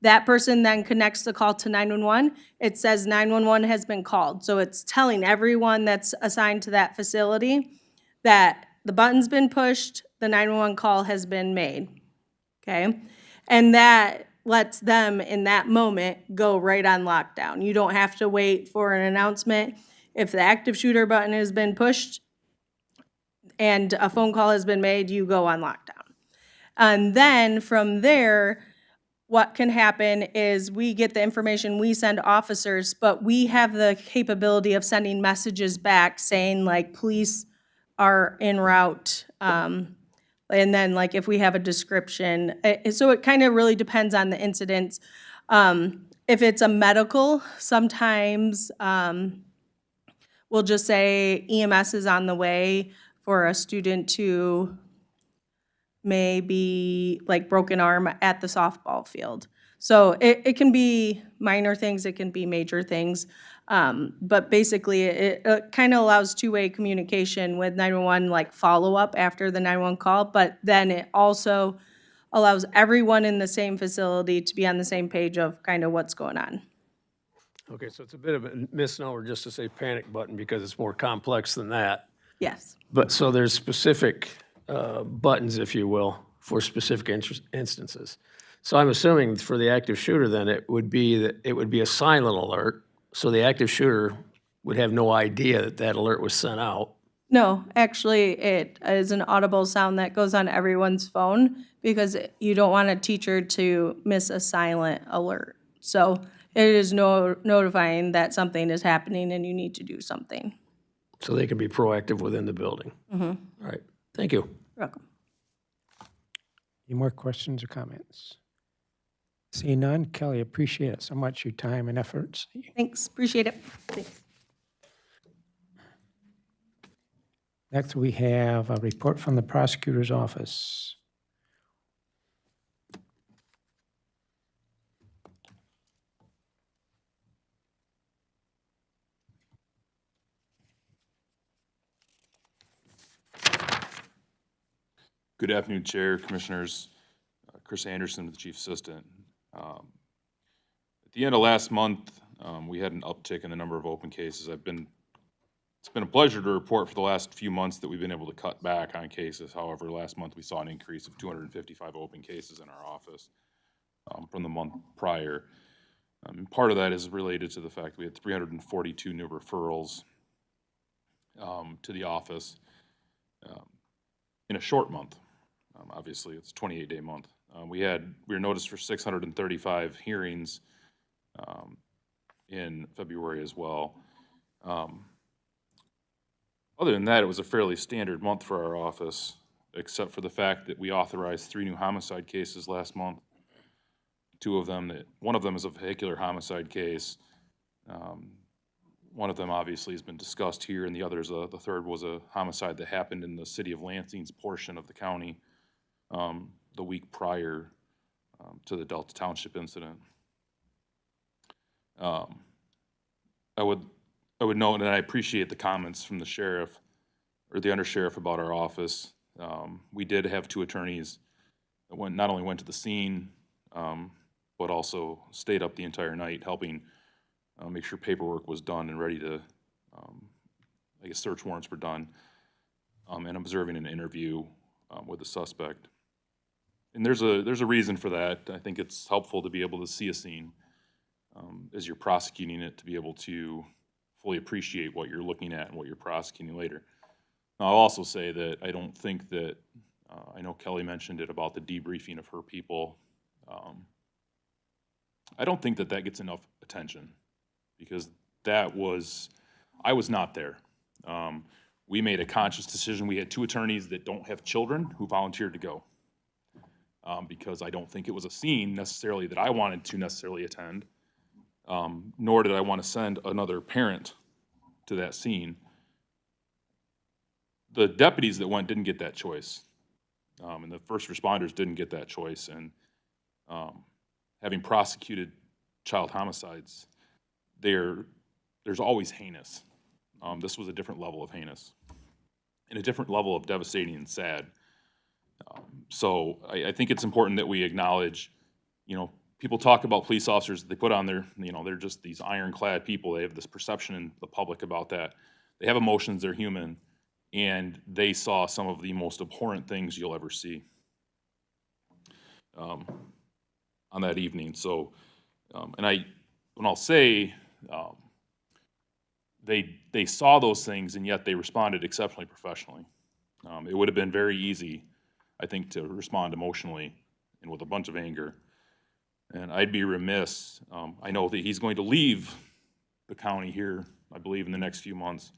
Speaker 8: That person then connects the call to 911. It says 911 has been called. So it's telling everyone that's assigned to that facility that the button's been pushed, the 911 call has been made, okay? And that lets them, in that moment, go right on lockdown. You don't have to wait for an announcement. If the active shooter button has been pushed and a phone call has been made, you go on lockdown. And then from there, what can happen is we get the information, we send officers, but we have the capability of sending messages back saying like, police are en route. And then like if we have a description, so it kind of really depends on the incidents. If it's a medical, sometimes we'll just say EMS is on the way for a student to maybe like broken arm at the softball field. So it can be minor things, it can be major things. But basically, it kind of allows two-way communication with 911, like follow-up after the 911 call, but then it also allows everyone in the same facility to be on the same page of kind of what's going on.
Speaker 10: Okay, so it's a bit of a misnomer just to say panic button because it's more complex than that.
Speaker 8: Yes.
Speaker 10: But so there's specific buttons, if you will, for specific instances. So I'm assuming for the active shooter, then it would be that it would be a silent alert. So the active shooter would have no idea that that alert was sent out.
Speaker 8: No, actually, it is an audible sound that goes on everyone's phone because you don't want a teacher to miss a silent alert. So it is notifying that something is happening and you need to do something.
Speaker 10: So they can be proactive within the building. All right, thank you.
Speaker 8: You're welcome.
Speaker 1: Any more questions or comments? Seeing none, Kelly, appreciate it so much, your time and efforts.
Speaker 8: Thanks, appreciate it. Thanks.
Speaker 1: Next, we have a report from the prosecutor's office.
Speaker 11: Good afternoon, Chair, Commissioners. Chris Anderson, the Chief Assistant. At the end of last month, we had an uptick in the number of open cases. It's been a pleasure to report for the last few months that we've been able to cut back on cases. However, last month we saw an increase of 255 open cases in our office from the month prior. Part of that is related to the fact we had 342 new referrals to the office in a short month. Obviously, it's a 28-day month. We were noticed for 635 hearings in February as well. Other than that, it was a fairly standard month for our office, except for the fact that we authorized 3 new homicide cases last month. One of them is a vehicular homicide case. One of them obviously has been discussed here, and the third was a homicide that happened in the city of Lansing's portion of the county the week prior to the Delta Township incident. I would note, and I appreciate the comments from the sheriff or the undersheriff about our office. We did have 2 attorneys that not only went to the scene, but also stayed up the entire night helping make sure paperwork was done and ready to, I guess search warrants were done, and observing an interview with the suspect. And there's a reason for that. I think it's helpful to be able to see a scene as you're prosecuting it, to be able to fully appreciate what you're looking at and what you're prosecuting later. Now, I'll also say that I don't think that, I know Kelly mentioned it about the debriefing of her people. I don't think that gets enough attention because I was not there. We made a conscious decision. We had 2 attorneys that don't have children who volunteered to go because I don't think it was a scene necessarily that I wanted to necessarily attend, nor did I want to send another parent to that scene. The deputies that went didn't get that choice, and the first responders didn't get that choice. And having prosecuted child homicides, there's always heinous. This was a different level of heinous and a different level of devastating and sad. So I think it's important that we acknowledge, people talk about police officers, they put on their, they're just these ironclad people. They have this perception in the public about that. They have emotions, they're human, and they saw some of the most abhorrent things you'll ever see on that evening. So, when I'll say, they saw those things and yet they responded exceptionally professionally. It would have been very easy, I think, to respond emotionally and with a bunch of anger. And I'd be remiss, I know that he's going to leave the county here, I believe, in the next few months.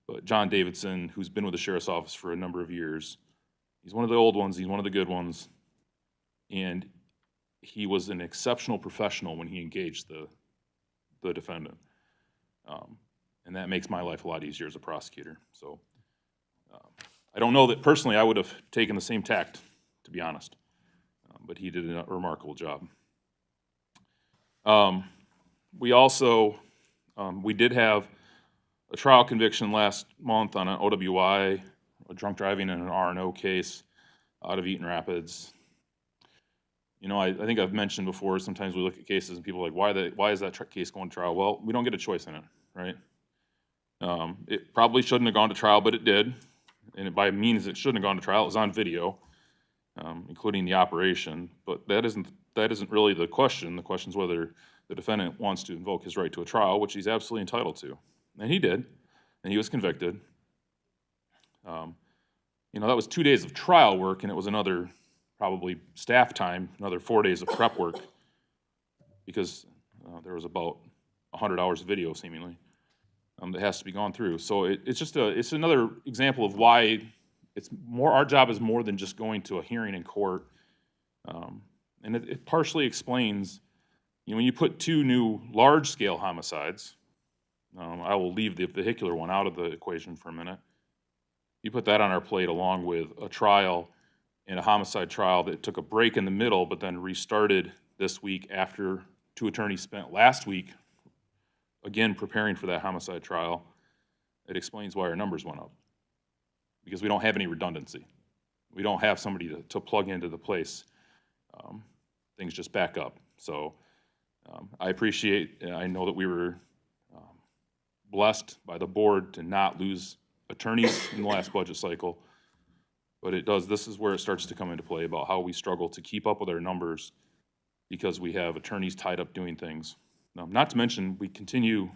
Speaker 11: But John Davidson, who's been with the sheriff's office for a number of years, he's one of the old ones, he's one of the good ones. And he was an exceptional professional when he engaged the defendant. And that makes my life a lot easier as a prosecutor. So I don't know that personally I would have taken the same tact, to be honest. But he did a remarkable job. We also, we did have a trial conviction last month on an OWI, a drunk driving in an R&O case out of Eaton Rapids. I think I've mentioned before, sometimes we look at cases and people are like, why is that case going to trial? Well, we don't get a choice in it, right? It probably shouldn't have gone to trial, but it did. And by means it shouldn't have gone to trial, it was on video, including the operation. But that isn't really the question. The question is whether the defendant wants to invoke his right to a trial, which he's absolutely entitled to. And he did, and he was convicted. That was 2 days of trial work, and it was another probably staff time, another 4 days of prep work, because there was about 100 hours of video, seemingly, that has to be gone through. So it's another example of why our job is more than just going to a hearing in court. And it partially explains, when you put two new large-scale homicides, I will leave the vehicular one out of the equation for a minute. You put that on our plate along with a trial and a homicide trial that took a break in the middle, but then restarted this week after two attorneys spent last week, again, preparing for that homicide trial. It explains why our numbers went up. Because we don't have any redundancy. We don't have somebody to plug into the place. Things just back up. So I know that we were blessed by the board to not lose attorneys in the last budget cycle. But this is where it starts to come into play about how we struggle to keep up with our numbers because we have attorneys tied up doing things. Not to mention, we continue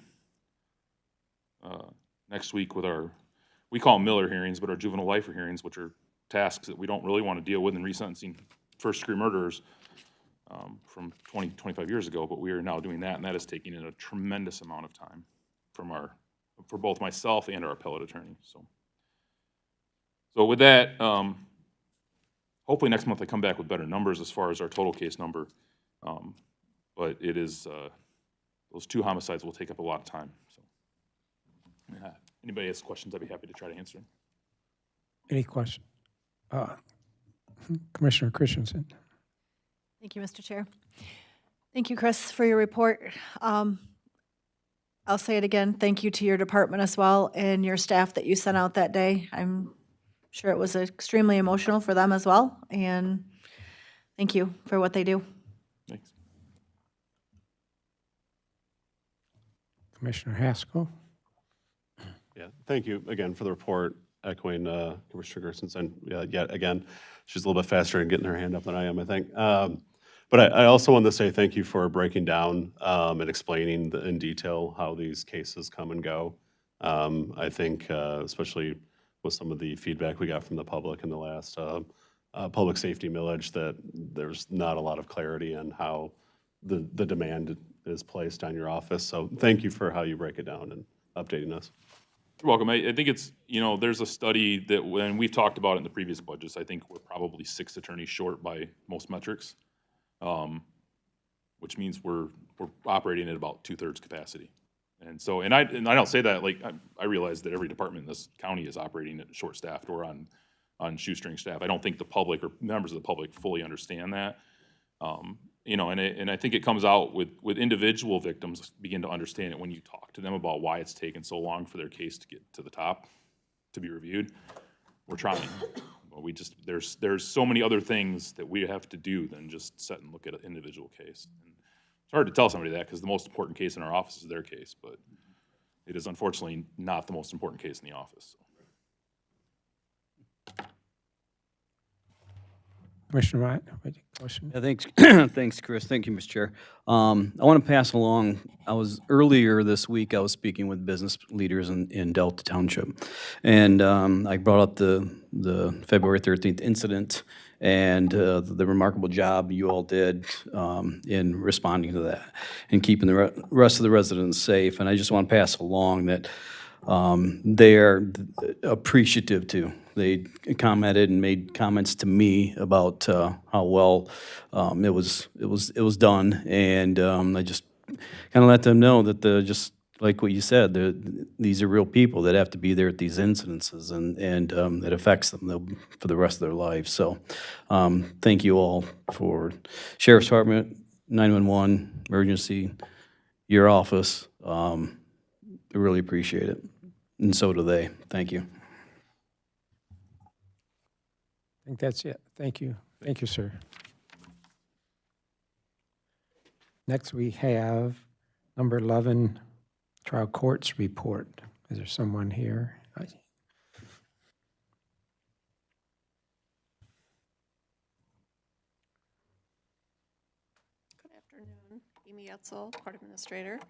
Speaker 11: next week with we call them Miller hearings, but our juvenile lifer hearings, which are tasks that we don't really want to deal with in resentencing first-degree murderers from 20, 25 years ago, but we are now doing that, and that is taking in a tremendous amount of time for both myself and our appellate attorney. So with that, hopefully next month I come back with better numbers as far as our total case number. But it is, those two homicides will take up a lot of time. So, anybody has questions, I'd be happy to try to answer them.
Speaker 1: Any questions? Commissioner Christensen.
Speaker 7: Thank you, Mr. Chair. Thank you, Chris, for your report. I'll say it again, thank you to your department as well and your staff that you sent out that day. I'm sure it was extremely emotional for them as well, and thank you for what they do.
Speaker 11: Thanks.
Speaker 1: Commissioner Haskell.
Speaker 3: Yeah, thank you again for the report, echoing Commissioner Christensen. Yet again, she's a little bit faster in getting her hand up than I am, I think. But I also wanted to say thank you for breaking down and explaining in detail how these cases come and go. I think, especially with some of the feedback we got from the public in the last public safety millage, that there's not a lot of clarity on how the demand is placed on your office. So thank you for how you break it down and updating us.
Speaker 11: You're welcome. I think it's, there's a study that when we've talked about it in the previous budgets, I think we're probably 6 attorneys short by most metrics, which means we're operating at about 2/3 capacity. And so, and I don't say that, I realize that every department in this county is operating at short-staffed or on shoestring staff. I don't think the public or members of the public fully understand that. And I think it comes out with individual victims begin to understand it when you talk to them about why it's taken so long for their case to get to the top, to be reviewed. We're trying. We just, there's so many other things that we have to do than just sit and look at an individual case. And it's hard to tell somebody that because the most important case in our office is their case, but it is unfortunately not the most important case in the office.
Speaker 1: Commissioner Wright, question?
Speaker 12: Yeah, thanks, thanks, Chris. Thank you, Mr. Chair. I want to pass along, earlier this week, I was speaking with business leaders in Delta Township. And I brought up the February 13th incident and the remarkable job you all did in responding to that and keeping the rest of the residents safe. And I just want to pass along that they are appreciative too. They commented and made comments to me about how well it was done, and I just kind of let them know that just like what you said, these are real people that have to be there at these incidences, and it affects them for the rest of their lives. So, thank you all for Sheriff's Department, 911, emergency, your office. I really appreciate it, and so do they. Thank you.
Speaker 1: I think that's it. Thank you. Thank you, sir. Next, we have number 11, trial courts report. Is there someone here?
Speaker 7: Good afternoon, Amy Etzel, Court Administrator.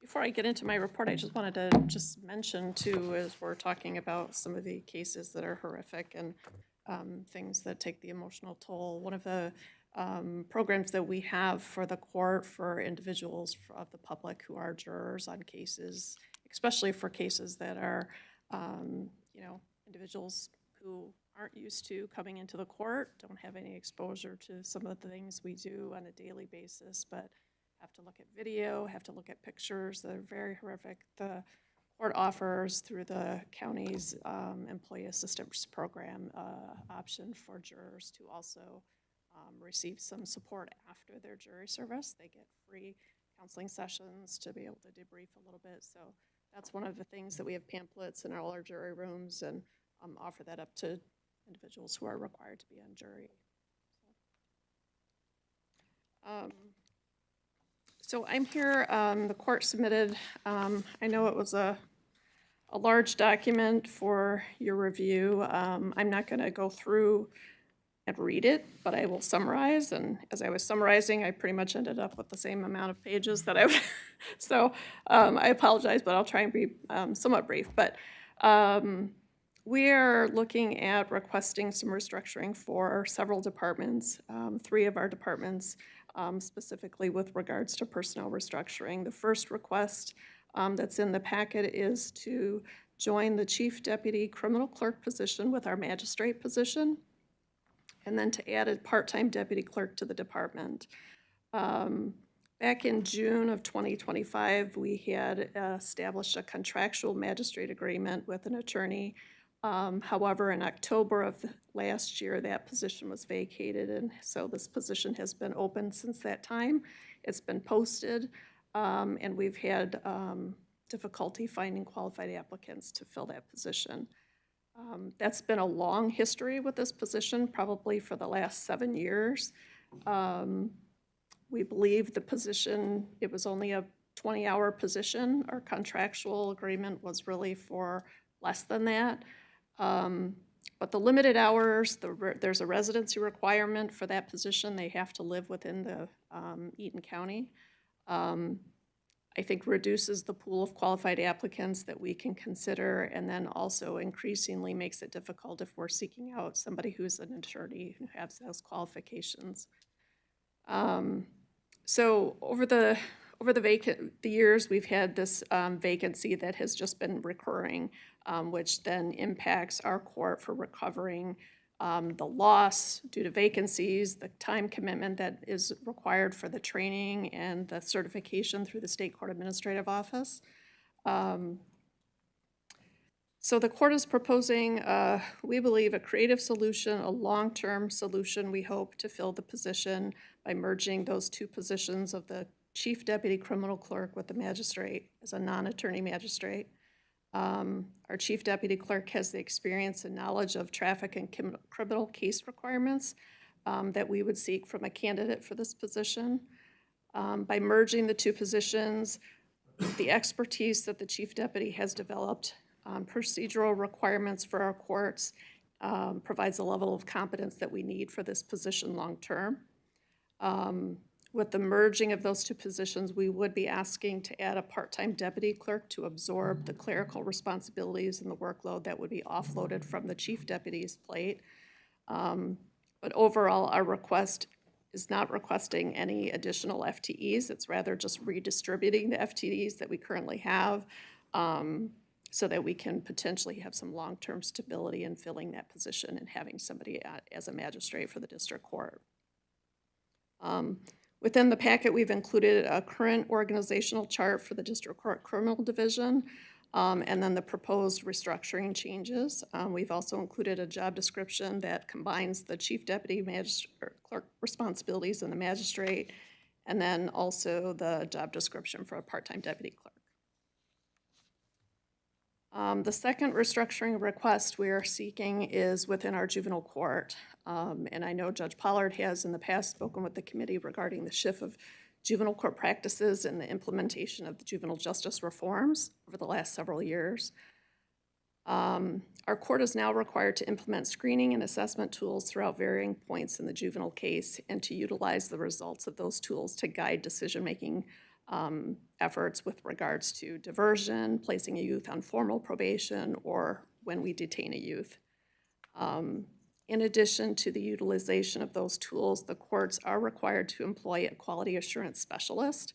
Speaker 7: Before I get into my report, I just wanted to mention too, as we're talking about some of the cases that are horrific and things that take the emotional toll. One of the programs that we have for the court for individuals of the public who are jurors on cases, especially for cases that are, individuals who aren't used to coming into the court, don't have any exposure to some of the things we do on a daily basis, but have to look at video, have to look at pictures that are very horrific. The court offers through the county's employee assistance program option for jurors to also receive some support after their jury service. They get free counseling sessions to be able to debrief a little bit. So that's one of the things that we have pamphlets in all our jury rooms and offer that up to individuals who are required to be on jury. So I'm here, the court submitted, I know it was a large document for your review. I'm not gonna go through and read it, but I will summarize, and as I was summarizing, I pretty much ended up with the same amount of pages that so I apologize, but I'll try and be somewhat brief. But we are looking at requesting some restructuring for several departments, 3 of our departments, specifically with regards to personnel restructuring. The first request that's in the packet is to join the Chief Deputy Criminal Clerk position with our magistrate position, and then to add a part-time deputy clerk to the department. Back in June of 2025, we had established a contractual magistrate agreement with an attorney. However, in October of last year, that position was vacated, and so this position has been open since that time. It's been posted, and we've had difficulty finding qualified applicants to fill that position. That's been a long history with this position, probably for the last 7 years. We believe the position, it was only a 20-hour position. Our contractual agreement was really for less than that. But the limited hours, there's a residency requirement for that position. They have to live within the Eaton County. I think reduces the pool of qualified applicants that we can consider, and then also increasingly makes it difficult if we're seeking out somebody who's an attorney who has those qualifications. So over the years, we've had this vacancy that has just been recurring, which then impacts our court for recovering the loss due to vacancies, the time commitment that is required for the training and the certification through the State Court Administrative Office. So the court is proposing, we believe, a creative solution, a long-term solution, we hope, to fill the position by merging those 2 positions of the Chief Deputy Criminal Clerk with the magistrate as a non-attorney magistrate.
Speaker 13: Our chief deputy clerk has the experience and knowledge of traffic and criminal case requirements that we would seek from a candidate for this position. By merging the two positions, the expertise that the chief deputy has developed, procedural requirements for our courts, provides a level of competence that we need for this position long-term. With the merging of those two positions, we would be asking to add a part-time deputy clerk to absorb the clerical responsibilities and the workload that would be offloaded from the chief deputy's plate. But overall, our request is not requesting any additional FTEs. It's rather just redistributing the FTEs that we currently have so that we can potentially have some long-term stability in filling that position and having somebody as a magistrate for the district court. Within the packet, we've included a current organizational chart for the District Court Criminal Division, and then the proposed restructuring changes. We've also included a job description that combines the chief deputy clerk responsibilities and the magistrate, and then also the job description for a part-time deputy clerk. The second restructuring request we are seeking is within our juvenile court. And I know Judge Pollard has in the past spoken with the committee regarding the shift of juvenile court practices and the implementation of the juvenile justice reforms over the last several years. Our court is now required to implement screening and assessment tools throughout varying points in the juvenile case and to utilize the results of those tools to guide decision-making efforts with regards to diversion, placing a youth on formal probation, or when we detain a youth. In addition to the utilization of those tools, the courts are required to employ a quality assurance specialist,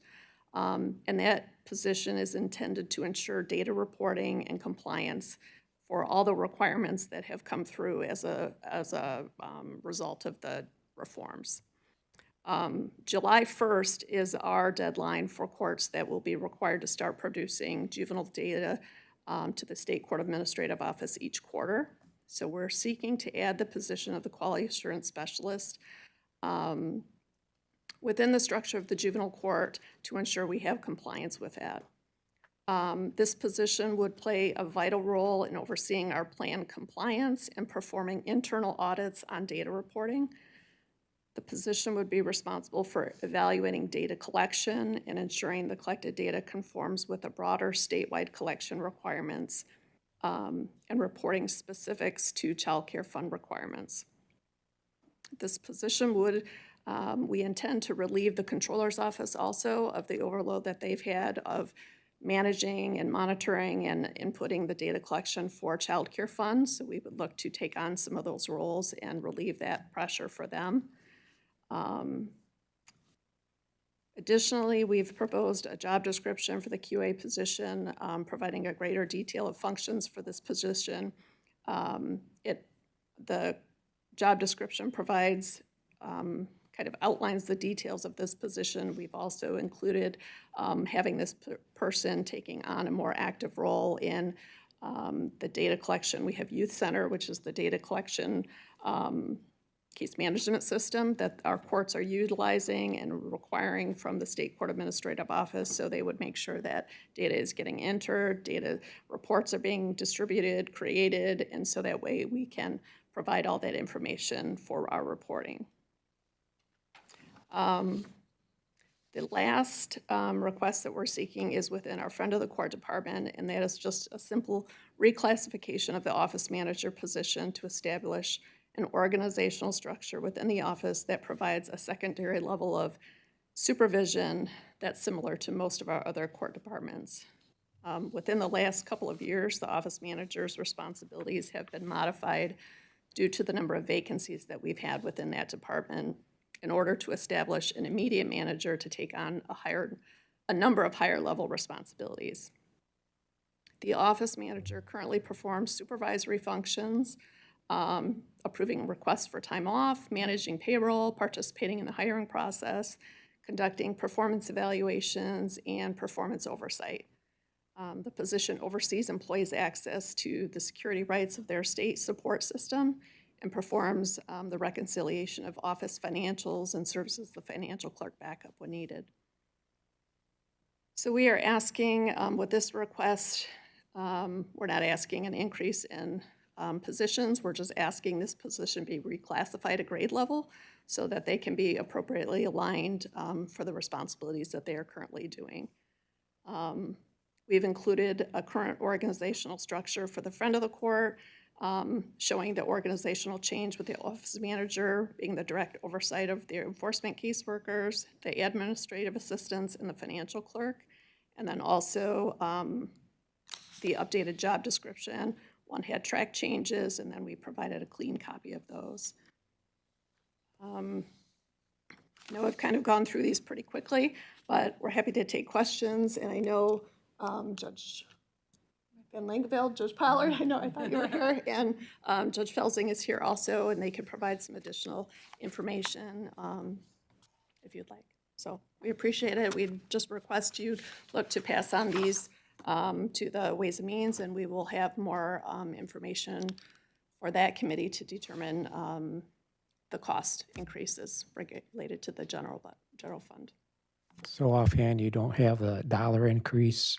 Speaker 13: and that position is intended to ensure data reporting and compliance for all the requirements that have come through as a result of the reforms. July 1st is our deadline for courts that will be required to start producing juvenile data to the State Court Administrative Office each quarter. So we're seeking to add the position of the Quality Assurance Specialist within the structure of the juvenile court to ensure we have compliance with that. This position would play a vital role in overseeing our plan compliance and performing internal audits on data reporting. The position would be responsible for evaluating data collection and ensuring the collected data conforms with the broader statewide collection requirements and reporting specifics to child care fund requirements. This position would, we intend to relieve the controller's office also of the overload that they've had of managing and monitoring and inputting the data collection for child care funds. So we would look to take on some of those roles and relieve that pressure for them. Additionally, we've proposed a job description for the QA position, providing a greater detail of functions for this position. The job description provides, kind of outlines the details of this position. We've also included having this person taking on a more active role in the data collection. We have Youth Center, which is the data collection case management system that our courts are utilizing and requiring from the State Court Administrative Office, so they would make sure that data is getting entered, data reports are being distributed, created, and so that way we can provide all that information for our reporting. The last request that we're seeking is within our Friend of the Court department, and that is just a simple reclassification of the office manager position to establish an organizational structure within the office that provides a secondary level of supervision that's similar to most of our other court departments. Within the last couple of years, the office manager's responsibilities have been modified due to the number of vacancies that we've had within that department in order to establish an immediate manager to take on a number of higher level responsibilities. The office manager currently performs supervisory functions, approving requests for time off, managing payroll, participating in the hiring process, conducting performance evaluations, and performance oversight. The position oversees employees' access to the security rights of their state support system and performs the reconciliation of office financials and serves as the financial clerk backup when needed. So we are asking with this request We're not asking an increase in positions. We're just asking this position be reclassified at grade level so that they can be appropriately aligned for the responsibilities that they are currently doing. We've included a current organizational structure for the friend of the court, showing the organizational change with the office manager being the direct oversight of the enforcement caseworkers, the administrative assistants, and the financial clerk. And then also the updated job description. One had track changes, and then we provided a clean copy of those. I know I've kind of gone through these pretty quickly, but we're happy to take questions. And I know Judge Van Langeveld, Judge Pollard, I thought you were here, and Judge Felsing is here also, and they could provide some additional information if you'd like. So we appreciate it. We just request you look to pass on these to the Ways and Means, and we will have more information for that committee to determine the cost increases related to the general fund.
Speaker 1: So offhand, you don't have a dollar increase?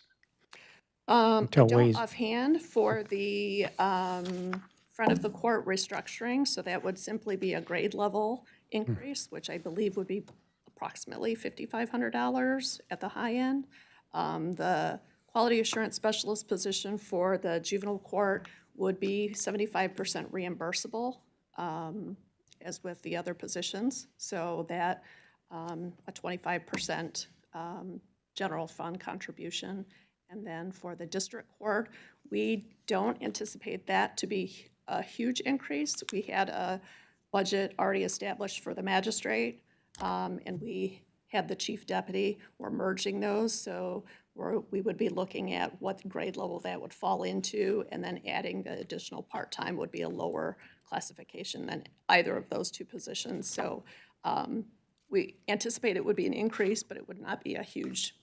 Speaker 13: I
Speaker 1: Until
Speaker 13: don't
Speaker 1: Ways-
Speaker 13: offhand for the front of the court restructuring, so that would simply be a grade level increase, which I believe would be approximately $5,500 at the high end. The quality assurance specialist position for the juvenile court would be 75% reimbursable, as with the other positions. So that a 25% general fund contribution. And then for the district court, we don't anticipate that to be a huge increase. We had a budget already established for the magistrate, and we had the chief deputy. We're merging those, so we would be looking at what grade level that would fall into, and then adding the additional part-time would be a lower classification than either of those two positions. So we anticipate it would be an increase, but it would not be a huge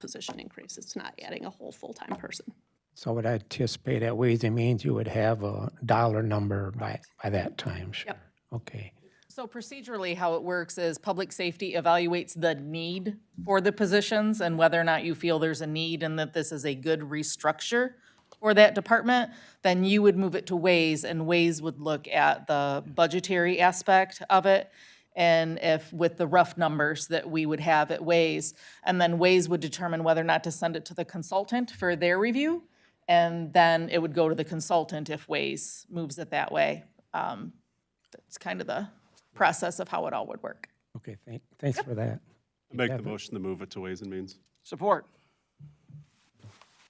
Speaker 13: position increase. It's not adding a whole full-time person.
Speaker 1: So would I anticipate at Ways and Means you would have a dollar number by that time? Sure.
Speaker 13: Yep.
Speaker 1: Okay.
Speaker 9: So procedurally, how it works is public safety evaluates the need for the positions and whether or not you feel there's a need and that this is a good restructure for that department, then you would move it to Ways, and Ways would look at the budgetary aspect of it, and if with the rough numbers that we would have at Ways, and then Ways would determine whether or not to send it to the consultant for their review, and then it would go to the consultant if Ways moves it that way. That's kind of the process of how it all would work.
Speaker 1: Okay, thanks for that.
Speaker 3: Make the motion to move it to Ways and Means.
Speaker 6: Support.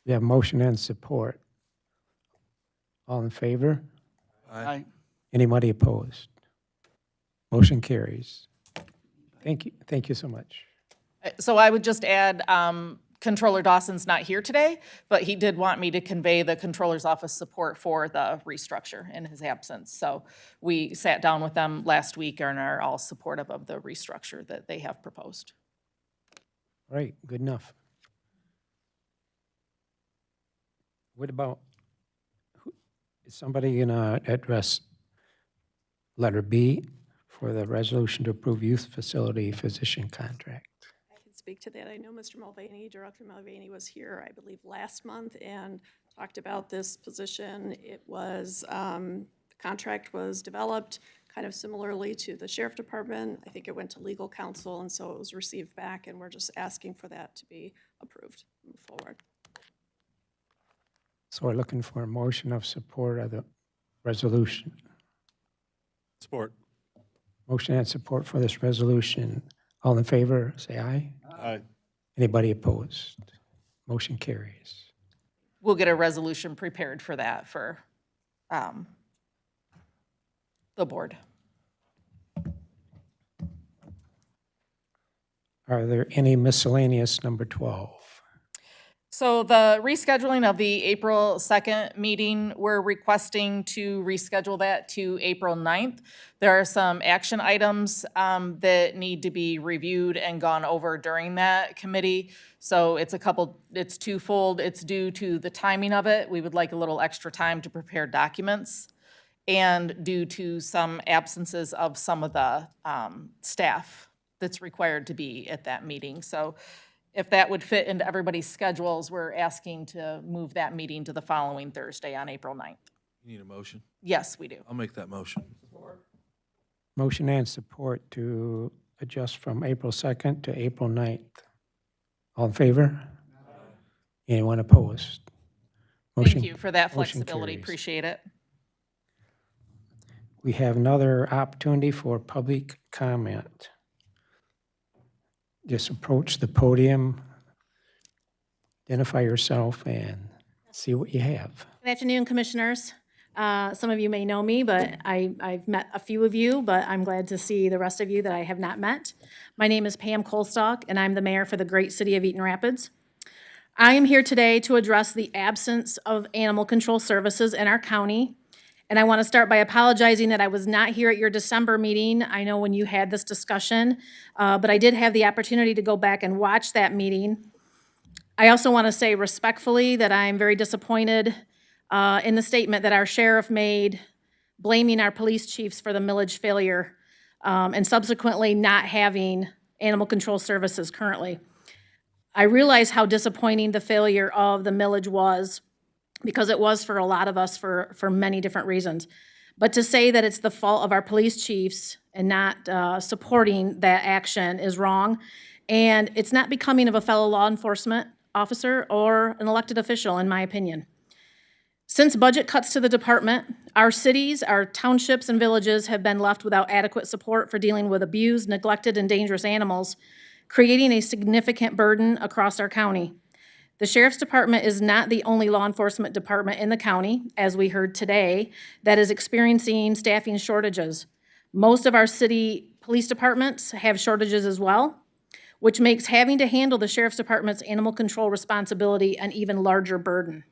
Speaker 1: We have motion and support. All in favor?
Speaker 6: Aye.
Speaker 1: Anybody opposed? Motion carries. Thank you so much.
Speaker 9: So I would just add, Controller Dawson's not here today, but he did want me to convey the Controller's Office support for the restructure in his absence. So we sat down with them last week and are all supportive of the restructure that they have proposed.
Speaker 1: Right, good enough. What about, is somebody gonna address letter B for the resolution to approve youth facility physician contract?
Speaker 13: I can speak to that. I know Mr. Mulvaney, Director Mulvaney was here, I believe, last month and talked about this position. It was, the contract was developed kind of similarly to the sheriff department. I think it went to legal counsel, and so it was received back, and we're just asking for that to be approved, move forward.
Speaker 1: So we're looking for a motion of support of the resolution.
Speaker 3: Support.
Speaker 1: Motion and support for this resolution. All in favor, say aye.
Speaker 3: Aye.
Speaker 1: Anybody opposed? Motion carries.
Speaker 9: We'll get a resolution prepared for that for the board.
Speaker 1: Are there any miscellaneous number 12?
Speaker 9: So the rescheduling of the April 2nd meeting, we're requesting to reschedule that to April 9th. There are some action items that need to be reviewed and gone over during that committee. So it's twofold. It's due to the timing of it. We would like a little extra time to prepare documents, and due to some absences of some of the staff that's required to be at that meeting. So if that would fit into everybody's schedules, we're asking to move that meeting to the following Thursday on April 9th.
Speaker 2: You need a motion?
Speaker 9: Yes, we do.
Speaker 2: I'll make that motion.
Speaker 1: Motion and support to adjust from April 2nd to April 9th. All in favor? Anyone opposed?
Speaker 9: Thank
Speaker 1: Motion-
Speaker 9: you for that
Speaker 1: motion
Speaker 9: flexibility.
Speaker 1: carries.
Speaker 9: Appreciate it.
Speaker 1: We have another opportunity for public comment. Just approach the podium, identify yourself, and see what you have.
Speaker 14: Good afternoon, Commissioners. Some of you may know me, but I've met a few of you, but I'm glad to see the rest of you that I have not met. My name is Pam Colstock, and I'm the mayor for the great city of Eaton Rapids. I am here today to address the absence of animal control services in our county. And I want to start by apologizing that I was not here at your December meeting. I know when you had this discussion, but I did have the opportunity to go back and watch that meeting. I also want to say respectfully that I'm very disappointed in the statement that our sheriff made, blaming our police chiefs for the millage failure and subsequently not having animal control services currently. I realize how disappointing the failure of the millage was, because it was for a lot of us for many different reasons. But to say that it's the fault of our police chiefs and not supporting that action is wrong. And it's not becoming of a fellow law enforcement officer or an elected official, in my opinion. Since budget cuts to the department, our cities, our townships, and villages have been left without adequate support for dealing with abused, neglected, and dangerous animals, creating a significant burden across our county. The Sheriff's Department is not the only law enforcement department in the county, as we heard today, that is experiencing staffing shortages. Most of our city police departments have shortages as well, which makes having to handle the Sheriff's Department's animal control responsibility an even larger burden.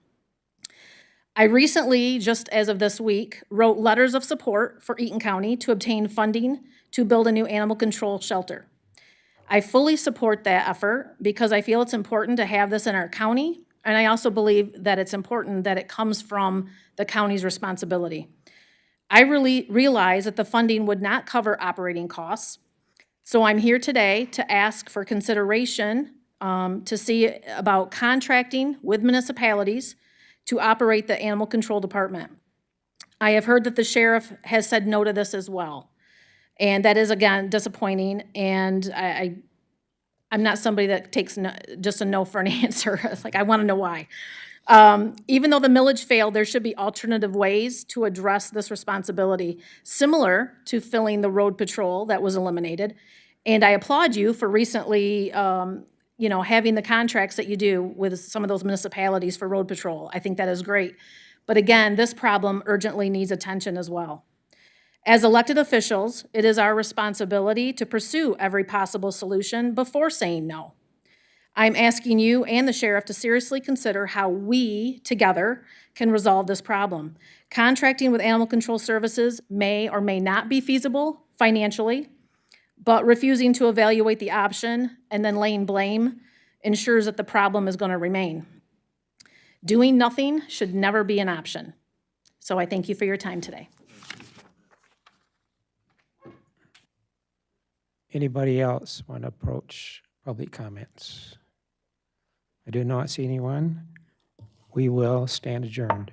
Speaker 14: I recently, just as of this week, wrote letters of support for Eaton County to obtain funding to build a new animal control shelter. I fully support that effort because I feel it's important to have this in our county, and I also believe that it's important that it comes from the county's responsibility. I really realize that the funding would not cover operating costs, so I'm here today to ask for consideration to see about contracting with municipalities to operate the animal control department. I have heard that the sheriff has said no to this as well. And that is, again, disappointing, and I'm not somebody that takes no, just a no for an answer. It's like, I want to know why. Even though the millage failed, there should be alternative ways to address this responsibility, similar to filling the road patrol that was eliminated. And I applaud you for recently, having the contracts that you do with some of those municipalities for road patrol. I think that is great. But again, this problem urgently needs attention as well. As elected officials, it is our responsibility to pursue every possible solution before saying no. I'm asking you and the sheriff to seriously consider how we, together, can resolve this problem. Contracting with animal control services may or may not be feasible financially, but refusing to evaluate the option and then laying blame ensures that the problem is going to remain. Doing nothing should never be an option. So I thank you for your time today.
Speaker 1: Anybody else want to approach public comments? I do not see anyone. We will stand adjourned.